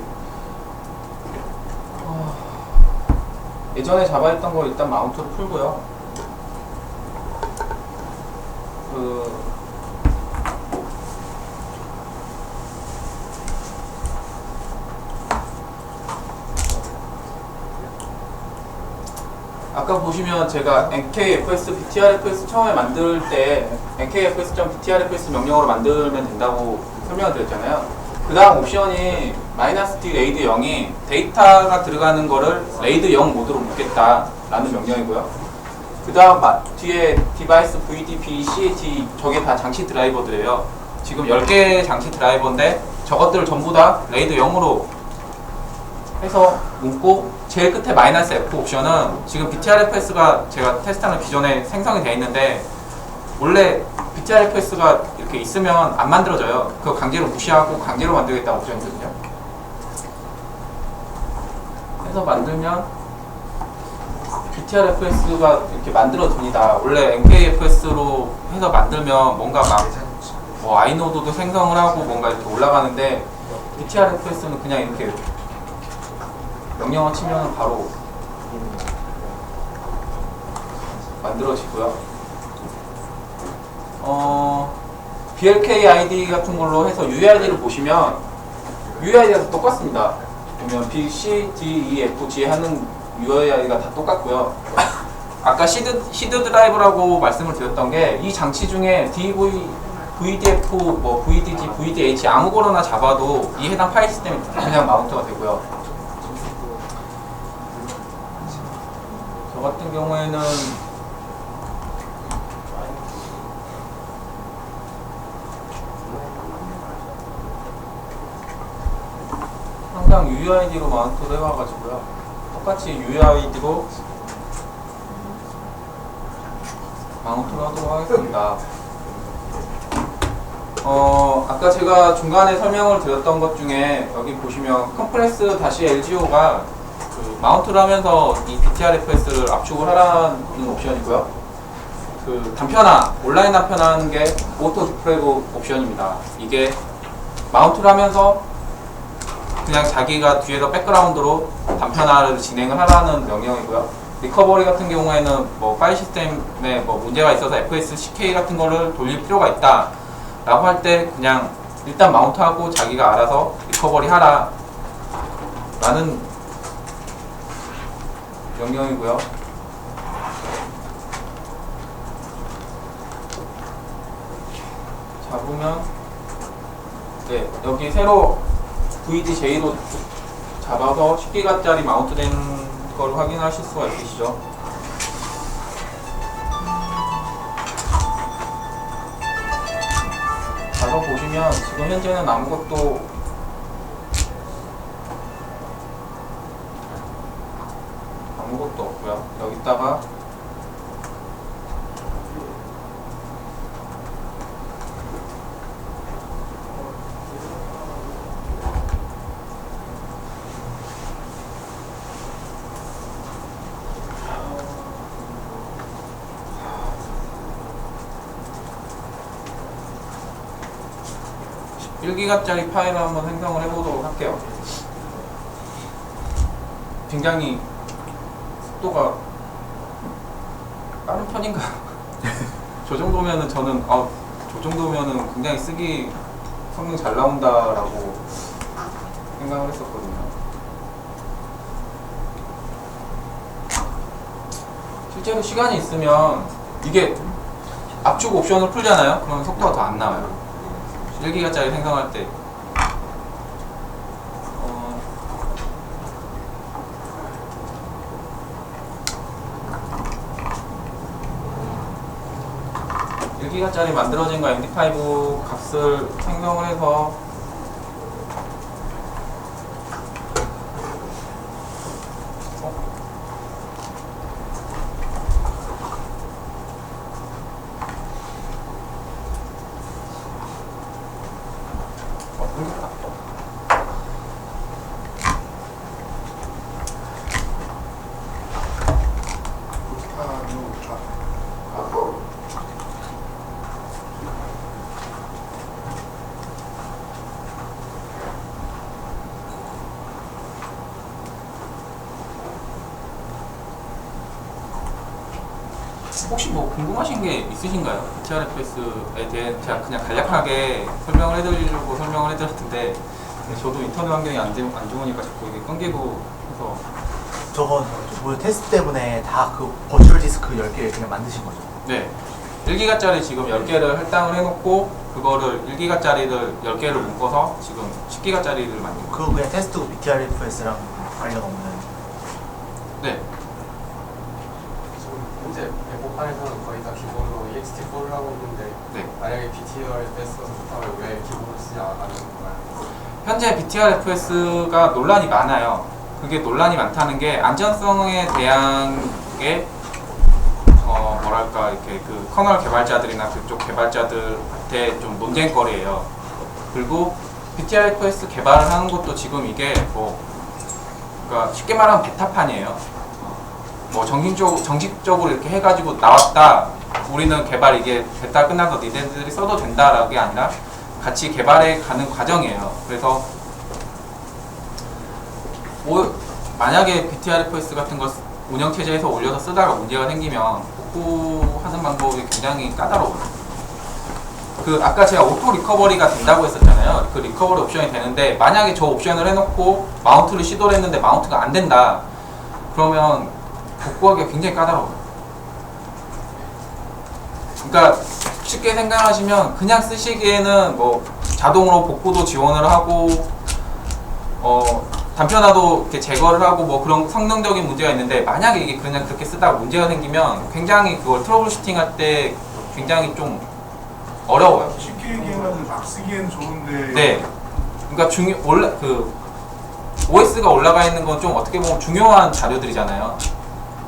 예전에 잡아했던 거 일단 마운트로 풀고요. 아까 보시면 제가 nkfs, btrfs 처음에 만들 때 nkfs.btrfs 명령어로 만들면 된다고 설명을 드렸잖아요. 그 다음 옵션이 -d 레이드 0이 데이터가 들어가는 거를 레이드 0 모드로 묶겠다 라는 명령이고요. 그 다음 뒤에 device vd, cat 저게 다 장치 드라이버들이에요. 지금 10개의 장치 드라이버인데 저것들을 전부 다 레이드 0으로 해서 묶고 제일 끝에 -f 옵션은 지금 btrfs가 제가 테스트하는 기존에 생성이 되어 있는데 원래 btrfs가 이렇게 있으면 안 만들어져요. 그거 강제로 무시하고 강제로 만들겠다는 옵션이거든요. 해서 만들면 btrfs가 이렇게 만들어집니다. 원래 nkfs로 해서 만들면 뭔가 막 뭐 아이노드도 생성을 하고 뭔가 이렇게 올라가는데 btrfs는 그냥 이렇게 명령어 치면 바로 만들어지고요. blk id 같은 걸로 해서 UID를 보시면 UID가 똑같습니다. 보면 B, C, D, E, F, G 하는 UID가 다 똑같고요. 아까 시드 드라이브라고 말씀을 드렸던 게 이 장치 중에 DV, VDF, 뭐 VDG, VDH 아무거나 잡아도 이 해당 파일 시스템이 그냥 마운트가 되고요. 저 같은 경우에는 항상 UID로 마운트를 해와가지고요. 똑같이 UID로 마운트를 하도록 하겠습니다. 아까 제가 중간에 설명을 드렸던 것 중에 여기 보시면 컴프레스 -LGO가 그 마운트를 하면서 이 btrfs를 압축을 하라는 옵션이고요. 그 단편화, 온라인 단편화하는 게 오토 디프레그 옵션입니다. 이게 마운트를 하면서 그냥 자기가 뒤에서 백그라운드로 단편화를 진행을 하라는 명령이고요. 리커버리 같은 경우에는 뭐 파일 시스템에 뭐 문제가 있어서 FSCK 같은 거를 돌릴 필요가 있다 라고 할 때 그냥 일단 마운트하고 자기가 알아서 리커버리 하라 라는 명령이고요. 잡으면 네, 여기 새로 VDJ로 잡아서 10기가짜리 마운트된 걸 확인하실 수가 있으시죠. 가서 보시면 지금 현재는 아무것도 없고요. 여기다가 (1기가짜리) 파일을 한번 생성을 해보도록 할게요. 굉장히 속도가 빠른 편인가요? 저 정도면은 저는 저 정도면은 굉장히 쓰기 성능 잘 나온다라고 생각을 했었거든요. 실제로 시간이 있으면 이게 압축 옵션을 풀잖아요. 그러면 속도가 더 안 나와요. 1기가짜리 생성할 때. (1기가짜리) 만들어진 거 MD5 값을 생성을 해서 혹시 뭐 궁금하신 게 있으신가요? TRFS에 대해 제가 그냥 간략하게 설명을 해드리려고 설명을 해드렸는데 저도 인터넷 환경이 안 좋으니까 자꾸 이게 끊기고 해서 저건 뭐 테스트 때문에 다 그 버추얼 디스크 10개 그냥 만드신 거죠? 네 1기가짜리 지금 10개를 할당을 해놓고 그거를 1기가짜리를 10개를 묶어서 지금 10기가짜리를 만든 거예요. 그거 그냥 테스트고 BTRFS랑 관련 없는. 네. 지금 현재 배포판에서는 거의 다 기본으로 ext4를 하고 있는데 네. 만약에 BTRFS가 좋다면 왜 기본으로 쓰지 않는 건가요? 현재 BTRFS가 논란이 많아요. 그게 논란이 많다는 게 안전성에 대한 게 뭐랄까 이렇게 그 커널 개발자들이나 그쪽 개발자들한테 좀 논쟁거리예요. 그리고 BTRFS 개발을 하는 것도 지금 이게 뭐 그러니까 쉽게 말하면 베타판이에요. 뭐 정식적으로 이렇게 해가지고 나왔다. 우리는 개발 이게 베타 끝나서 니네들이 써도 된다라는 게 아니라 같이 개발해 가는 과정이에요. 그래서 만약에 BTRFS 같은 거 운영체제에서 올려서 쓰다가 문제가 생기면 복구하는 방법이 굉장히 까다로워요. 그 아까 제가 오토 리커버리가 된다고 했었잖아요. 그 리커버리 옵션이 되는데 만약에 저 옵션을 해놓고 마운트를 시도를 했는데 마운트가 안 된다. 그러면 복구하기가 굉장히 까다로워요. 그러니까 쉽게 생각하시면 그냥 쓰시기에는 뭐 자동으로 복구도 지원을 하고 단편화도 이렇게 제거를 하고 뭐 그런 성능적인 문제가 있는데 만약에 이게 그냥 그렇게 쓰다가 문제가 생기면 굉장히 그걸 트러블 슈팅 할 때 굉장히 좀 어려워요. 쉽게 얘기하면 막 쓰기엔 좋은데 네. 그러니까 OS가 올라가 있는 건 좀 어떻게 보면 중요한 자료들이잖아요.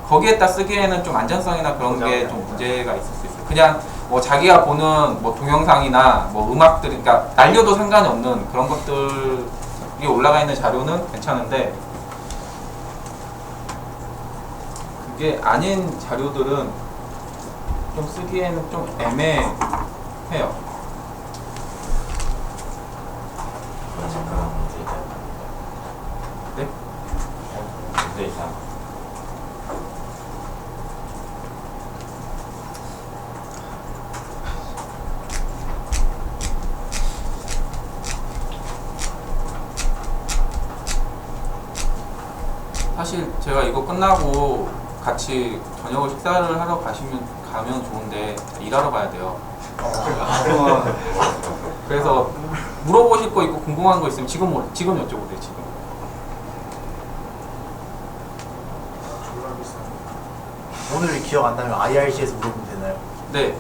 거기에다 쓰기에는 좀 안전성이나 그런 게 좀 문제가 있을 수 있어요. 그냥 뭐 자기가 보는 뭐 동영상이나 뭐 음악들, 그러니까 날려도 상관이 없는 그런 것들이 올라가 있는 자료는 괜찮은데 그게 아닌 자료들은 좀 쓰기에는 좀 애매해요. 네? 네. 사실 제가 이거 끝나고 같이 저녁을 식사를 하러 가면 좋은데 일하러 가야 돼요. 그래서 물어보실 거 있고 궁금한 거 있으면 지금 여쭤보세요. 지금. 졸라 비싸. 오늘 기억 안 나면 IRC에서 물어보면 되나요? 네.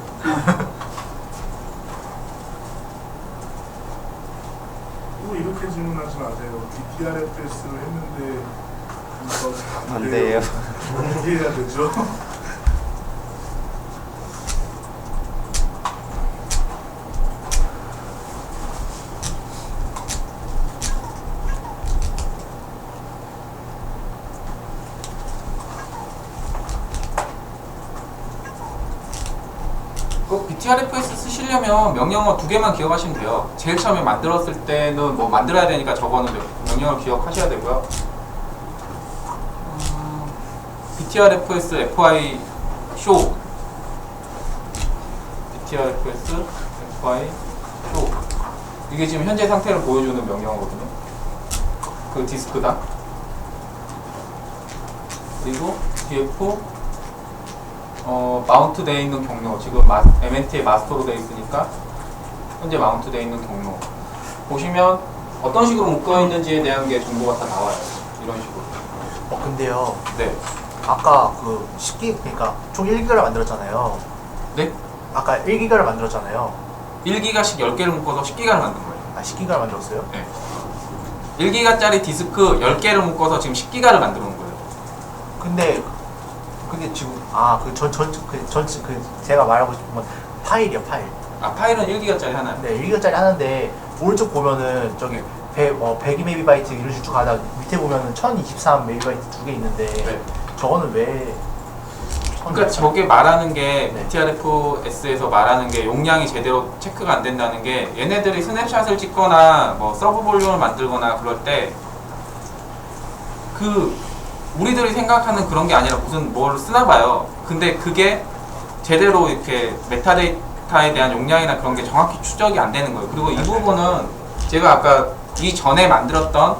또 이렇게 질문하지 마세요. BTRFS를 했는데 이거 안 돼요. 어떻게 해야 되죠? 꼭 BTRFS 쓰시려면 명령어 2개만 기억하시면 돼요. 제일 처음에 만들었을 때는 뭐 만들어야 되니까 저거는 명령어를 기억하셔야 되고요. BTRFS FI show BTRFS FI show 이게 지금 현재 상태를 보여주는 명령어거든요. 그 디스크다. 그리고 DF 마운트 되어 있는 경로 지금 MNT에 마스터로 되어 있으니까 현재 마운트 되어 있는 경로 보시면 어떤 식으로 묶어 있는지에 대한 게 정보가 다 나와요. 이런 식으로. 근데요. 네. 아까 그 10기 그러니까 총 1기가를 만들었잖아요. 네? 아까 1기가를 만들었잖아요. 1기가씩 10개를 묶어서 10기가를 만든 거예요. 아 10기가를 만들었어요? 네. 1기가짜리 디스크 10개를 묶어서 지금 10기가를 만들어 놓은 거예요. 근데 그게 지금 제가 말하고 싶은 건 파일이요 파일. 아, 파일은 1기가짜리 하나요? 네 1기가짜리 하는데 오른쪽 보면은 저기 102MB 이런 식으로 가다가 밑에 보면은 1023MB 2개 있는데 네. 저거는 왜? 그러니까 저게 말하는 게 네. BTRFS에서 말하는 게 용량이 제대로 체크가 안 된다는 게 얘네들이 스냅샷을 찍거나 뭐 서브 볼륨을 만들거나 그럴 때 우리들이 생각하는 그런 게 아니라 무슨 뭘 쓰나 봐요. 근데 그게 제대로 이렇게 메타데이터에 대한 용량이나 그런 게 정확히 추적이 안 되는 거예요. 그리고 이 부분은 제가 아까 이전에 만들었던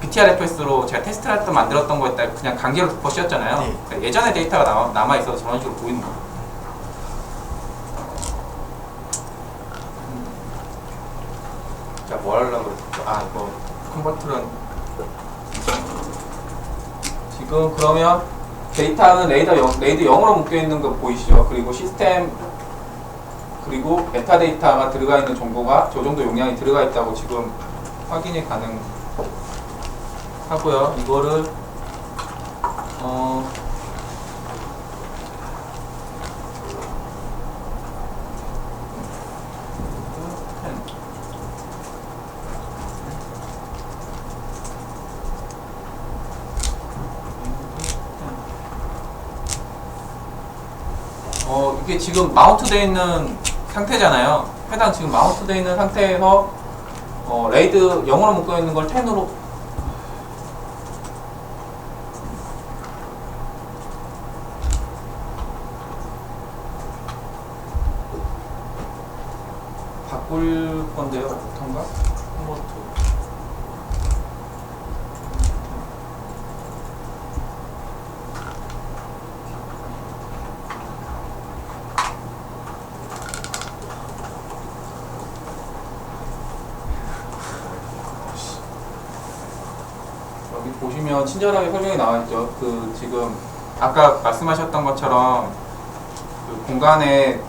BTRFS로 제가 테스트를 할 때 만들었던 거에 따라 그냥 강제로 덮어 씌웠잖아요. 네. 그러니까 예전에 데이터가 남아있어서 저런 식으로 보이는 거예요. 자, 뭐 하려고 그랬죠? 아, 이거 컨버트는 지금 그러면 데이터는 레이드 0으로 묶여있는 거 보이시죠? 그리고 시스템 그리고 메타데이터가 들어가 있는 정보가 저 정도 용량이 들어가 있다고 지금 확인이 가능하고요. 이거를 이게 지금 마운트 되어 있는 상태잖아요. 해당 지금 마운트 되어 있는 상태에서 레이드 0으로 묶여 있는 걸 10으로 바꿀 건데요. 어떤가? 컨버트. 여기 보시면 친절하게 설명이 나와 있죠. 그 지금 아까 말씀하셨던 것처럼 그 공간에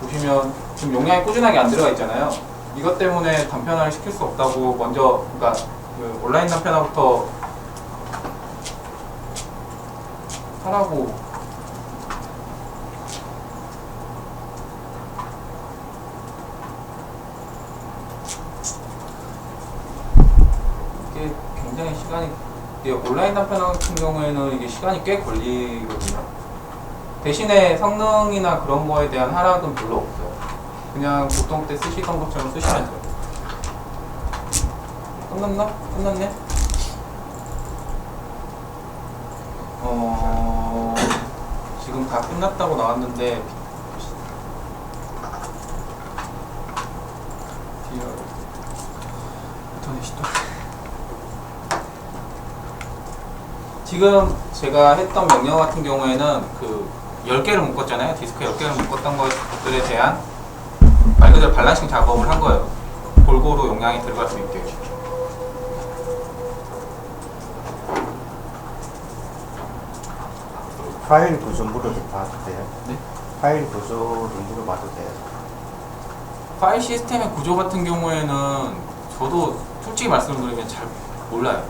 보시면 지금 용량이 꾸준하게 안 들어가 있잖아요. 이것 때문에 단편화를 시킬 수 없다고 먼저 그러니까 그 온라인 단편화부터 하라고 이게 굉장히 이게 온라인 단편화 같은 경우에는 이게 시간이 꽤 걸리거든요. 대신에 성능이나 그런 거에 대한 하락은 별로 없어요. 그냥 보통 때 쓰시던 것처럼 쓰시면 돼요. 끝났나? 끝났네? 지금 다 끝났다고 나왔는데 인터넷이 또 지금 제가 했던 명령 같은 경우에는 그 10개를 묶었잖아요. 디스크 10개를 묶었던 것들에 대한 말 그대로 발란싱 작업을 한 거예요. 골고루 용량이 들어갈 수 있게. 파일 구조 물어도 봐도 돼요? 네? 파일 구조를 물어봐도 돼요? 파일 시스템의 구조 같은 경우에는 저도 솔직히 말씀드리면 잘 몰라요.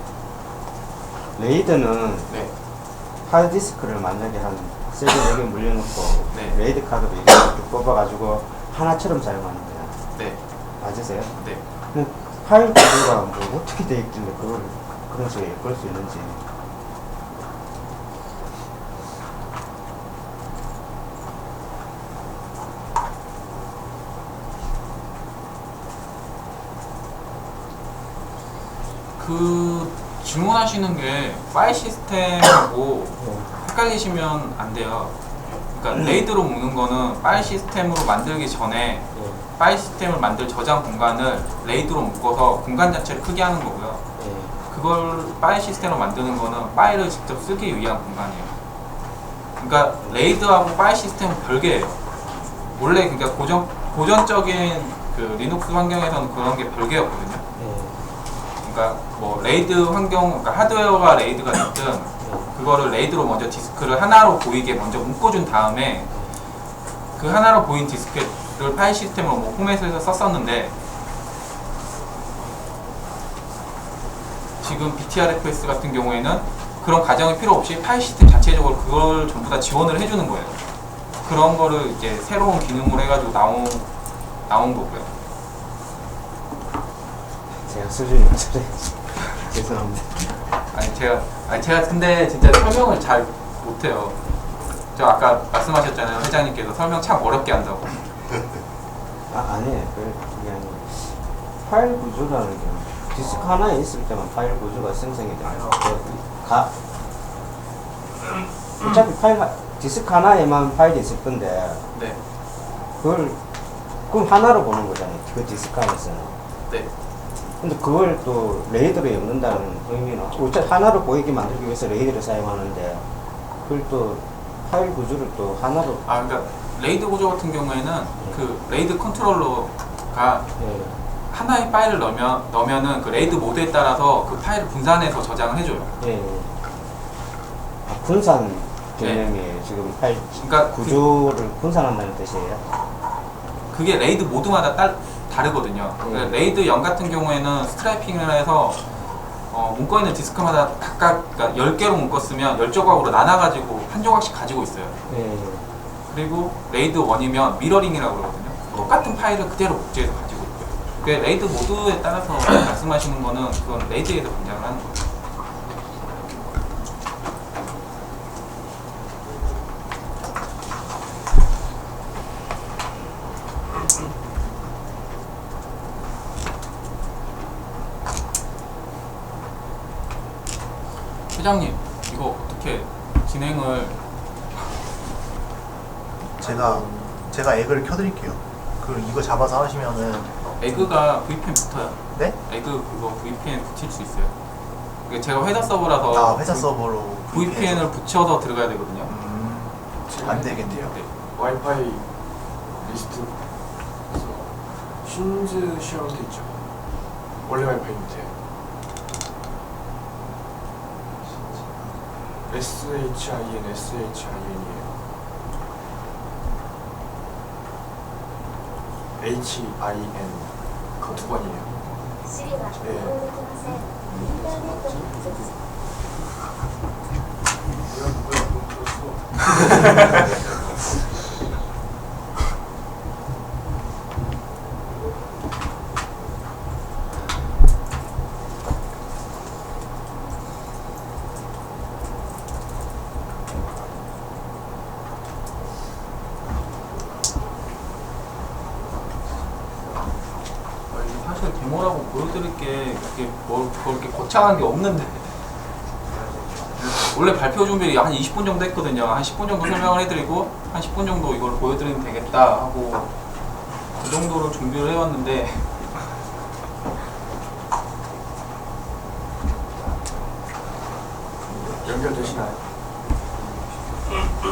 레이드는 네. 하드디스크를 만약에 한 3개 물려놓고 네. 레이드 카드로 이렇게 쭉 뽑아가지고 하나처럼 사용하는 거야. 네. 맞으세요? 네. 그럼 파일 구조가 뭐 어떻게 되어 있길래 그런 식으로 엮을 수 있는지. 그 질문하시는 게 파일 시스템하고 헷갈리시면 안 돼요. 그러니까 레이드로 묶는 거는 파일 시스템으로 만들기 전에 파일 시스템을 만들 저장 공간을 레이드로 묶어서 공간 자체를 크게 하는 거고요. 그걸 파일 시스템으로 만드는 거는 파일을 직접 쓰기 위한 공간이에요. 그러니까 레이드하고 파일 시스템은 별개예요. 원래 그러니까 고전적인 그 리눅스 환경에서는 그런 게 별개였거든요. 그러니까 뭐 레이드 환경, 그러니까 하드웨어가 레이드가 됐든 그거를 레이드로 먼저 디스크를 하나로 보이게 먼저 묶어준 다음에 그 하나로 보인 디스크를 파일 시스템으로 뭐 포맷해서 썼었는데 지금 BTRFS 같은 경우에는 그런 과정이 필요 없이 파일 시스템 자체적으로 그걸 전부 다 지원을 해주는 거예요. 그런 거를 이제 새로운 기능으로 해가지고 나온 거고요. 제가 수준이 맞춰요. 죄송합니다. 제가 근데 진짜 설명을 잘 못해요. 저 아까 말씀하셨잖아요. 회장님께서 설명 참 어렵게 한다고. 아니에요. 그게 아니고 파일 구조라는 게 디스크 하나에 있을 때만 파일 구조가 생성이 돼요. 어차피 디스크 하나에만 파일이 있을 건데 네. 그걸 그럼 하나로 보는 거잖아요. 그 디스크 안에서는. 네. 근데 그걸 또 레이더를 엮는다는 의미는 어차피 하나로 보이게 만들기 위해서 레이더를 사용하는데 그걸 또 파일 구조를 또 하나로 아, 그러니까 레이드 구조 같은 경우에는 그 레이드 컨트롤러가 예, 하나의 파일을 넣으면은 그 레이드 모드에 따라서 그 파일을 분산해서 저장을 해줘요. 예. 아, 분산 개념이에요. 지금 파일 그러니까 구조를 분산한다는 뜻이에요. 그게 레이드 모드마다 다르거든요. 그러니까 레이드 0 같은 경우에는 스트라이핑을 해서 묶어있는 디스크마다 각각 그러니까 10개로 묶었으면 10조각으로 나눠가지고 한 조각씩 가지고 있어요. 예. 그리고 레이드 1이면 미러링이라고 그러거든요. 똑같은 파일을 그대로 복제해서 가지고 있고요. 그 레이드 모드에 따라서 말씀하시는 거는 그건 레이드에도 등장을 하는 거예요. 회장님, 이거 어떻게 진행을 제가 에그를 켜드릴게요. 그 이거 잡아서 하시면은 에그가 VPN 붙어요. 네? 에그 그거 VPN 붙일 수 있어요. 이게 제가 회사 서버라서 아 회사 서버로 VPN을 붙여서 들어가야 되거든요. 안 되겠네요. 네. 와이파이 리스트 쉰즈 쉐어도 있죠. 원래 와이파이 밑에 SHIN이에요. HIN 그 두 번이에요. 네. 사실 데모라고 보여드릴 게 그게 뭐 그렇게 거창한 게 없는데 원래 발표 준비 한 20분 정도 했거든요. 한 10분 정도 설명을 해드리고 한 10분 정도 이걸 보여드리면 되겠다 하고 그 정도로 준비를 해왔는데 연결되시나요?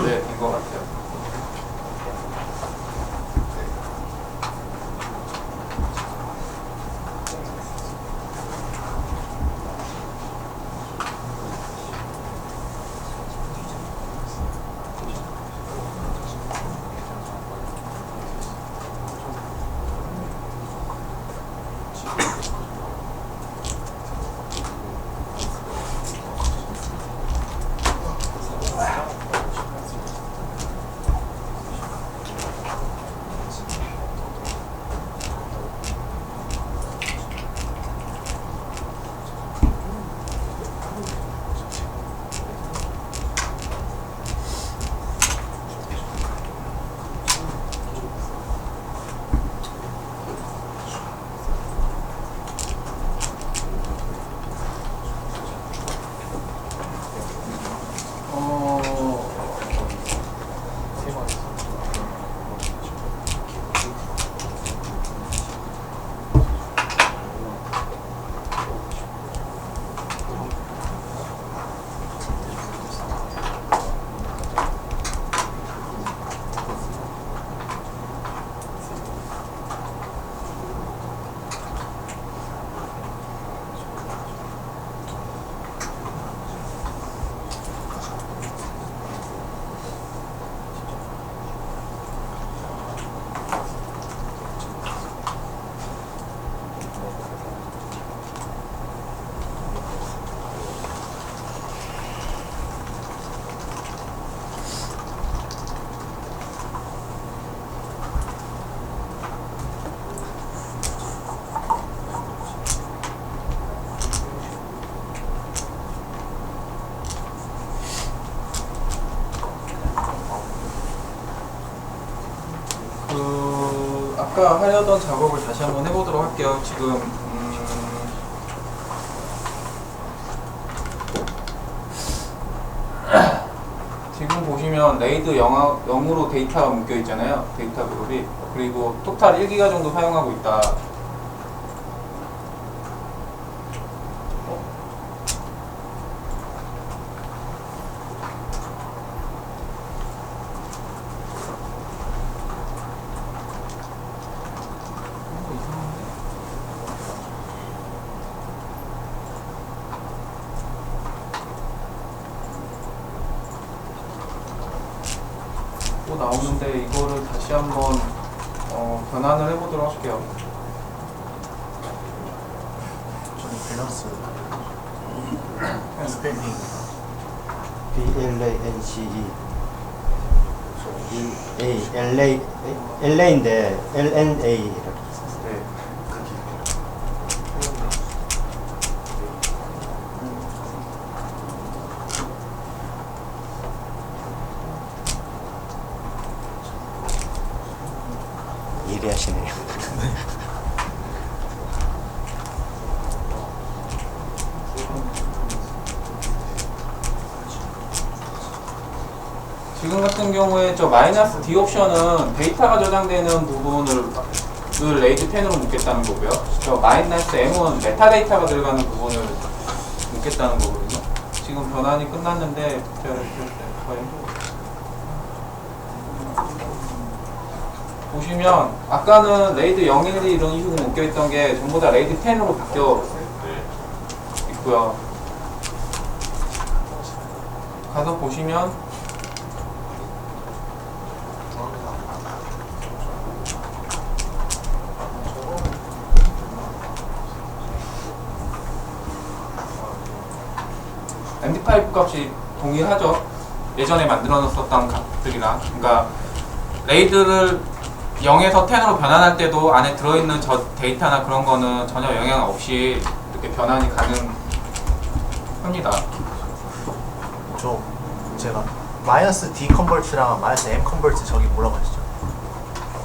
네, 된 것 같아요. 아까 하려던 작업을 다시 한번 해보도록 할게요. 지금 보시면 레이드 0으로 데이터가 묶여 있잖아요. 데이터 그룹이. 그리고 토탈 1기가 정도 사용하고 있다. 또 나오는데 이거를 다시 한번 변환을 해보도록 할게요. 저는 밸런스 스펠링 BLANCE LA인데 LNA 이렇게 네. 예리하시네요. 지금 같은 경우에 저 마이너스 D 옵션은 데이터가 저장되는 부분을 레이드 10으로 묶겠다는 거고요. 저 마이너스 M은 메타데이터가 들어가는 부분을 묶겠다는 거거든요. 지금 변환이 끝났는데 보시면 아까는 레이드 012 이런 식으로 묶여있던 게 전부 다 레이드 10으로 바뀌어 있고요. 가서 보시면 MD5 값이 동일하죠. 예전에 만들어 놨었던 값들이랑. 그러니까 레이드를 0에서 10으로 변환할 때도 안에 들어있는 저 데이터나 그런 거는 전혀 영향 없이 이렇게 변환이 가능합니다. 제가 마이너스 D 컨버트랑 마이너스 M 컨버트 저기 뭐라고 하시죠?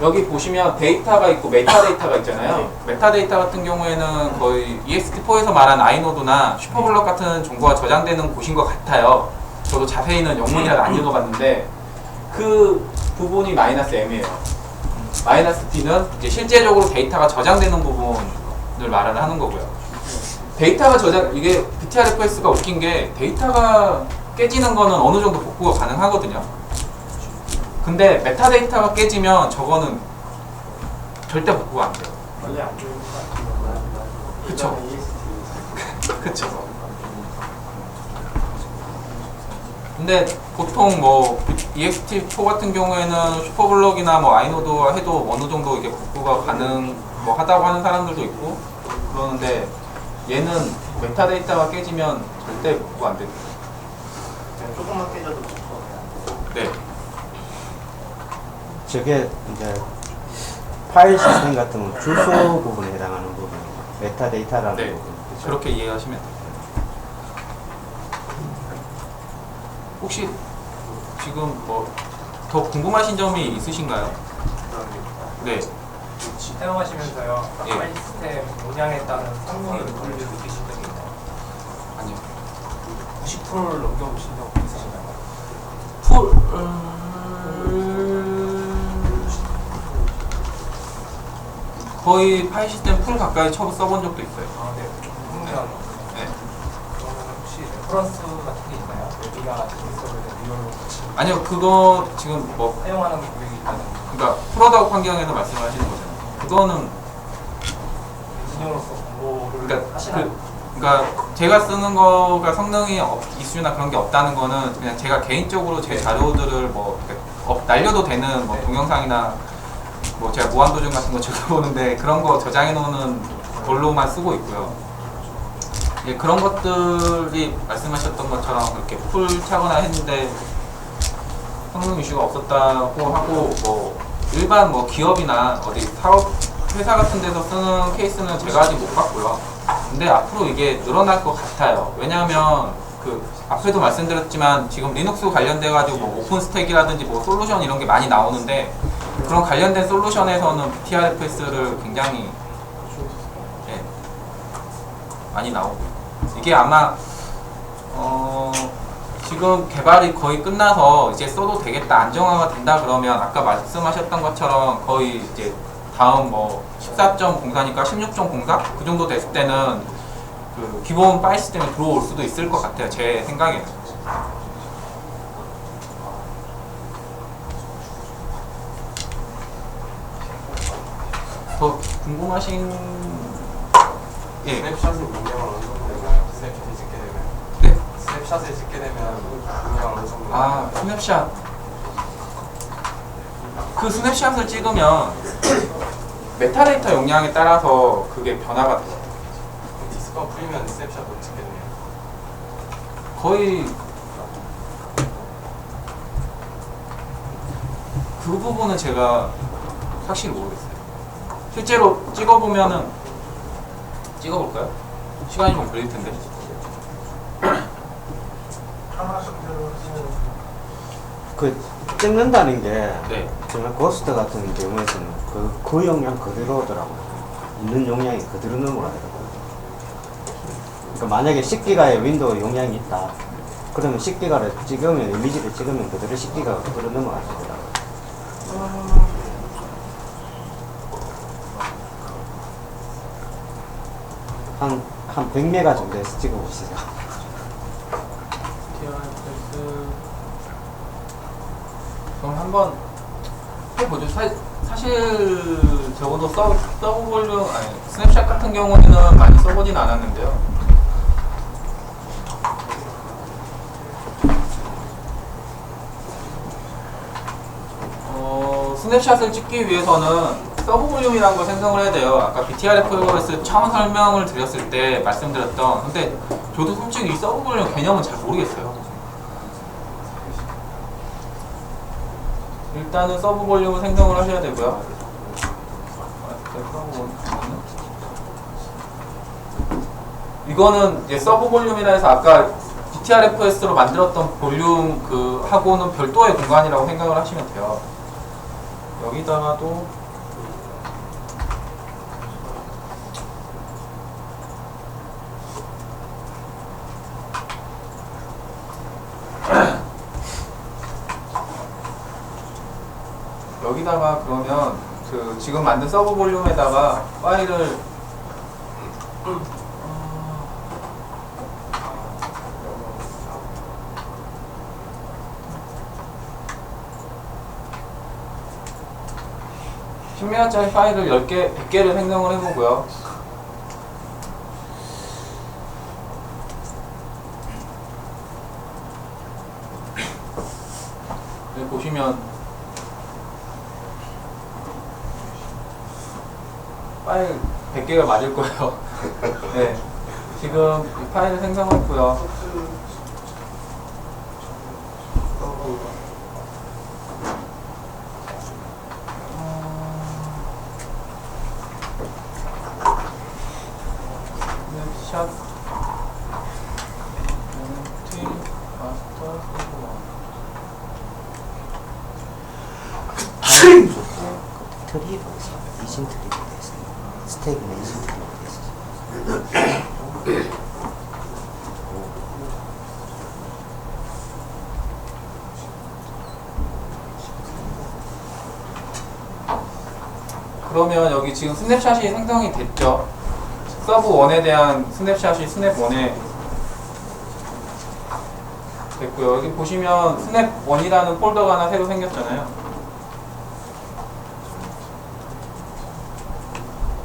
여기 보시면 데이터가 있고 메타데이터가 있잖아요. 메타데이터 같은 경우에는 거의 EXT4에서 말한 아이노드나 슈퍼블럭 같은 정보가 저장되는 곳인 것 같아요. 저도 자세히는 영문이라 안 읽어봤는데 그 부분이 마이너스 M이에요. 마이너스 D는 이제 실제적으로 데이터가 저장되는 부분을 말을 하는 거고요. 데이터가 이게 BTRFS가 웃긴 게 데이터가 깨지는 거는 어느 정도 복구가 가능하거든요. 근데 메타데이터가 깨지면 저거는 절대 복구가 안 돼요. 원래 안 좋은 거 그쵸. 그쵸. 근데 보통 뭐 EXT4 같은 경우에는 슈퍼블럭이나 뭐 아이노드 해도 어느 정도 이게 복구가 가능 뭐 하다고 하는 사람들도 있고 그러는데 얘는 메타데이터가 깨지면 절대 복구가 안 됩니다. 조금만 깨져도 네. 저게 이제 파일 시스템 같은 건 주소 부분에 해당하는 부분이에요. 메타데이터라는 네. 부분. 그렇죠? 그렇게 이해하시면 돼요. 혹시 지금 뭐 더 궁금하신 점이 있으신가요? 네. 사용하시면서요. 예. 파일 시스템 용량에 따른 성능의 의미를 느끼신 적이 있나요? 아니요. 90%를 넘겨보신 적 있으신가요? 거의 파일 시스템 풀 가까이 써본 적도 있어요. 아, 네. 그러면 네. 혹시 레퍼런스 같은 게 있나요? 여기가 있어야 리얼로 같이 아니요, 그거 지금 뭐 사용하는 고객이 있다는 그러니까 프로덕트 환경에서 말씀하시는 거잖아요. 그거는 엔지니어로서 공부를 그러니까 그러니까 제가 쓰는 거가 성능이 이슈나 그런 게 없다는 거는 그냥 제가 개인적으로 제 자료들을 뭐 이렇게 날려도 되는 뭐 동영상이나 뭐 제가 무한도전 같은 거 즐겨보는데 그런 거 저장해 놓는 걸로만 쓰고 있고요. 예, 그런 것들이 말씀하셨던 것처럼 그렇게 풀 차거나 했는데 성능 이슈가 없었다고 하고 뭐 일반 뭐 기업이나 어디 사업 회사 같은 데서 쓰는 케이스는 제가 아직 못 봤고요. 근데 앞으로 이게 늘어날 것 같아요. 왜냐하면 그 앞에도 말씀드렸지만 지금 리눅스 관련돼 가지고 뭐 오픈 스택이라든지 뭐 솔루션 이런 게 많이 나오는데 그런 관련된 솔루션에서는 BTRFS를 굉장히 많이 나오고 이게 아마 지금 개발이 거의 끝나서 이제 써도 되겠다, 안정화가 된다 그러면 아까 말씀하셨던 것처럼 거의 이제 다음 뭐 14.04니까 16.04? 그 정도 됐을 때는 그 기본 파일 시스템에 들어올 수도 있을 것 같아요. 제 생각에는. 더 궁금하신 예. 스냅샷을 문양을 어느 정도 되나요? 스냅샷을 찍게 되면 네? 스냅샷을 찍게 되면 문양을 어느 정도 아, 스냅샷. 그 스냅샷을 찍으면 메타데이터 용량에 따라서 그게 변화가 돼요. 디스크가 풀리면 스냅샷 못 찍겠네요. 거의 그 부분은 제가 확실히 모르겠어요. 실제로 찍어보면은 찍어볼까요? 시간이 좀 걸릴 텐데. 그 찍는다는 게 네. 정말 고스트 같은 경우에서는 그 용량 그대로더라고요. 있는 용량이 그대로 넘어가더라고요. 그러니까 만약에 10기가의 윈도우 용량이 있다. 그러면 10기가를 찍으면, 이미지를 찍으면 그대로 10기가가 그대로 넘어가더라고요. 한 100메가 정도에서 찍어보시죠. 그럼 한번 해보죠. 사실 적어도 서브 볼륨, 아니 스냅샷 같은 경우에는 많이 써보진 않았는데요. 스냅샷을 찍기 위해서는 서브 볼륨이라는 걸 생성을 해야 돼요. 아까 BTRF에서 처음 설명을 드렸을 때 말씀드렸던, 근데 저도 솔직히 이 서브 볼륨 개념은 잘 모르겠어요. 일단은 서브 볼륨을 생성을 하셔야 되고요. 이거는 이제 서브 볼륨이라 해서 아까 BTRFS로 만들었던 볼륨 그 하고는 별도의 공간이라고 생각을 하시면 돼요. 여기다가도 여기다가 그러면 그 지금 만든 서브 볼륨에다가 파일을 (10메가짜리) 파일을 10개, 100개를 생성을 해보고요. 여기 보시면 파일 100개가 맞을 거예요. 네, 지금 이 파일을 생성했고요. 스냅샷 마스터 트리로 해서 이신 트리로 돼서 스택이나 이신 트리로 돼서 그러면 여기 지금 스냅샷이 생성이 됐죠. 서브 1에 대한 스냅샷이 스냅 1에 됐고요. 여기 보시면 스냅 1이라는 폴더가 하나 새로 생겼잖아요.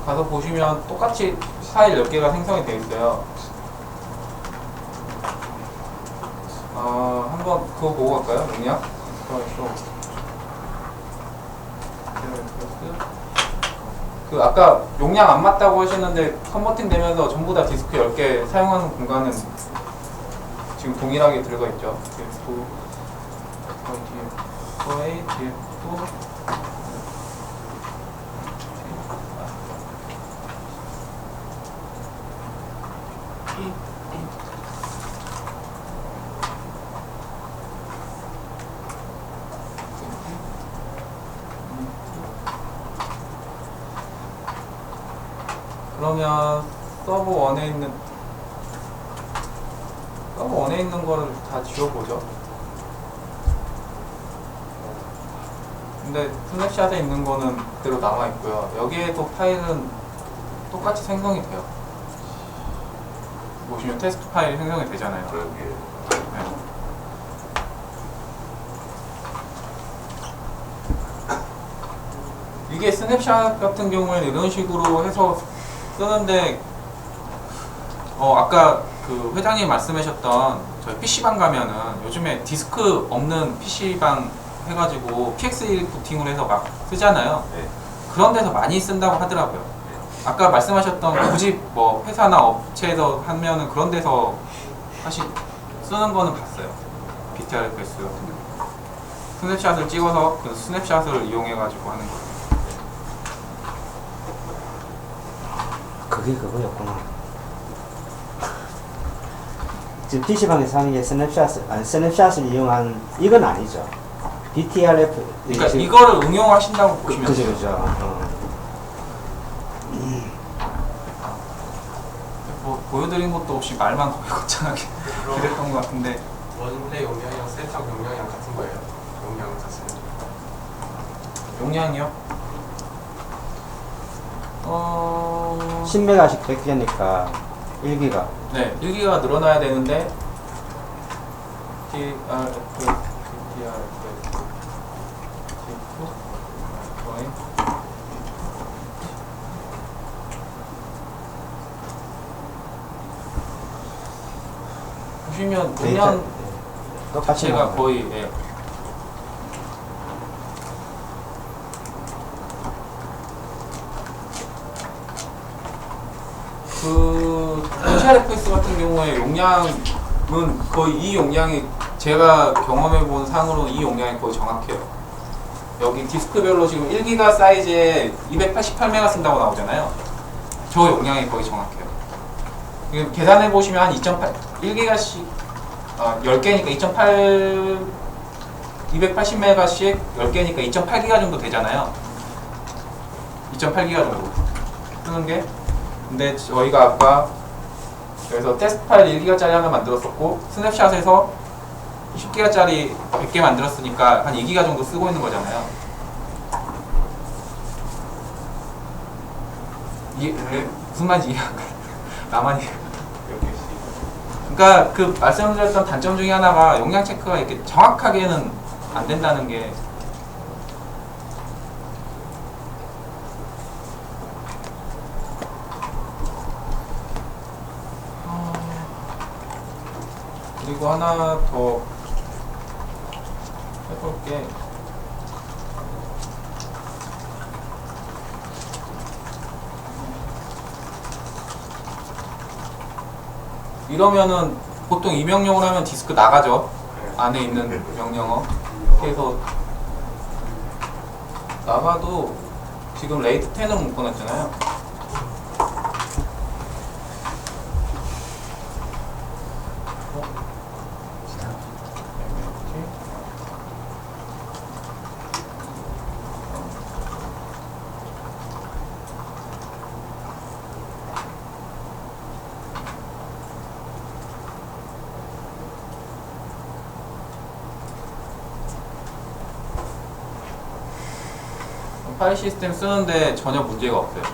가서 보시면 똑같이 파일 10개가 생성이 되어 있어요. 한번 그거 보고 갈까요? 용량? 그 아까 용량 안 맞다고 하셨는데 컨버팅 되면서 전부 다 디스크 10개 사용하는 공간은 지금 동일하게 들어가 있죠. DF2, DF4A, DF2 그러면 서버 1에 전에 있는 거는 다 지워보죠. 근데 스냅샷에 있는 거는 그대로 남아있고요. 여기에도 파일은 똑같이 생성이 돼요. 보시면 테스트 파일이 생성이 되잖아요. 네. 이게 스냅샷 같은 경우에는 이런 식으로 해서 쓰는데 아까 그 회장님 말씀하셨던 저희 PC방 가면은 요즘에 디스크 없는 PC방 해가지고 PX1 부팅을 해서 막 쓰잖아요. 그런 데서 많이 쓴다고 하더라고요. 아까 말씀하셨던 굳이 뭐 회사나 업체에서 하면은 그런 데서 사실 쓰는 거는 봤어요. BTRFS 같은 경우. 스냅샷을 찍어서 그 스냅샷을 이용해가지고 하는 거예요. 그게 그거였구나. 지금 PC방에서 하는 게 스냅샷을 이용한 이건 아니죠. BTRF. 그러니까 이거를 응용하신다고 보시면 그죠, 돼요. 그죠. 뭐 보여드린 것도 없이 말만 거의 거창하게 그랬던 것 같은데 원래 용량이랑 셋업 용량이랑 같은 거예요. 용량 자체는. 용량이요? 10메가씩 100개니까 1기가. 네, 1기가 늘어나야 되는데 보시면 용량 똑같이 자체가 나와요. 거의 그 HRFS 같은 경우에 용량은 거의 이 용량이 제가 경험해본 상으로 이 용량이 거의 정확해요. 여기 디스크별로 지금 1기가 사이즈에 288메가 쓴다고 나오잖아요. 저 용량이 거의 정확해요. 이거 계산해 보시면 한 2.8, 1기가씩 10개니까 280메가씩 10개니까 2.8기가 정도 되잖아요. 2.8기가 정도 쓰는 게. 근데 저희가 아까 여기서 테스트 파일 1기가짜리 하나 만들었었고 스냅샷에서 10기가짜리 100개 만들었으니까 한 2기가 정도 쓰고 있는 거잖아요. 무슨 말인지 이해 안 가요. 나만 이해. 그러니까 그 말씀드렸던 단점 중에 하나가 용량 체크가 이렇게 정확하게는 안 된다는 게 그리고 하나 더 해볼게. 이러면은 보통 이 명령을 하면 디스크 나가죠. 안에 있는 명령어. 그래서 나가도 지금 레이트 10으로 묶어놨잖아요. 파일 시스템 쓰는데 전혀 문제가 없어요.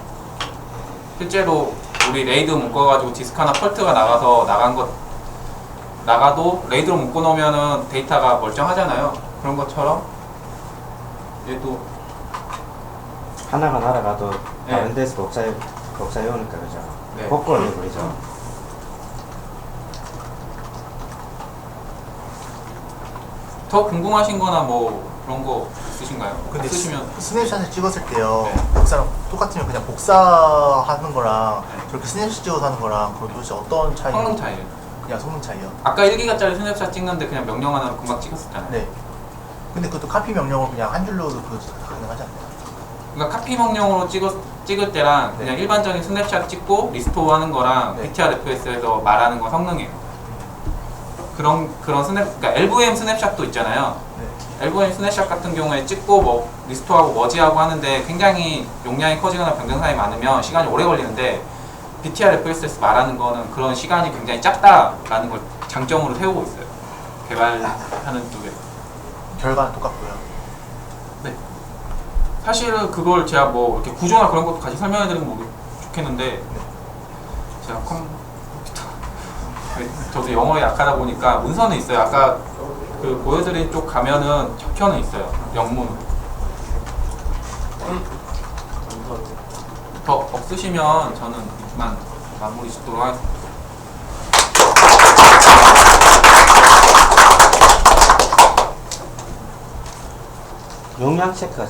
실제로 우리 레이드 묶어가지고 디스크 하나 펄트가 나가서 나가도 레이드로 묶어놓으면은 데이터가 멀쩡하잖아요. 그런 것처럼 얘도 하나가 날아가도 네. 다른 데서 복사해 오니까 그죠. 네. 복구를 해버리죠. 더 궁금하신 거나 뭐 그런 거 있으신가요? 근데 있으시면 스냅샷을 찍었을 때요. 네. 복사랑 똑같으면 그냥 복사하는 거랑 저렇게 스냅샷 찍어서 하는 거랑 그럼 도대체 어떤 차이? 성능 차이예요. 그냥 성능 차이요? 아까 1기가짜리 스냅샷 찍는데 그냥 명령 하나 금방 찍었었잖아요. 네. 근데 그것도 카피 명령을 그냥 한 줄로도 가능하지 않나요? 그러니까 카피 명령으로 찍을 때랑 그냥 일반적인 스냅샷 찍고 리스토어 하는 거랑 네. BTRFS에서 말하는 건 성능이에요. 그런 그러니까 LVM 스냅샷도 있잖아요. 네. LVM 스냅샷 같은 경우에 찍고 뭐 리스토어하고 머지하고 하는데 굉장히 용량이 커지거나 변경 사항이 많으면 시간이 오래 걸리는데 BTRFSS 말하는 거는 그런 시간이 굉장히 짧다라는 걸 장점으로 세우고 있어요. 개발하는 쪽에. 결과는 똑같고요. 네. 사실은 그걸 제가 뭐 이렇게 구조나 그런 것도 같이 설명해드리면 뭐 좋겠는데 제가 컴퓨터 저도 영어에 약하다 보니까 문서는 있어요. 아까 그 보여드린 쪽 가면은 적혀는 있어요. 영문으로. 더 없으시면 저는 이만 마무리 짓도록 하겠습니다. 용량 체크가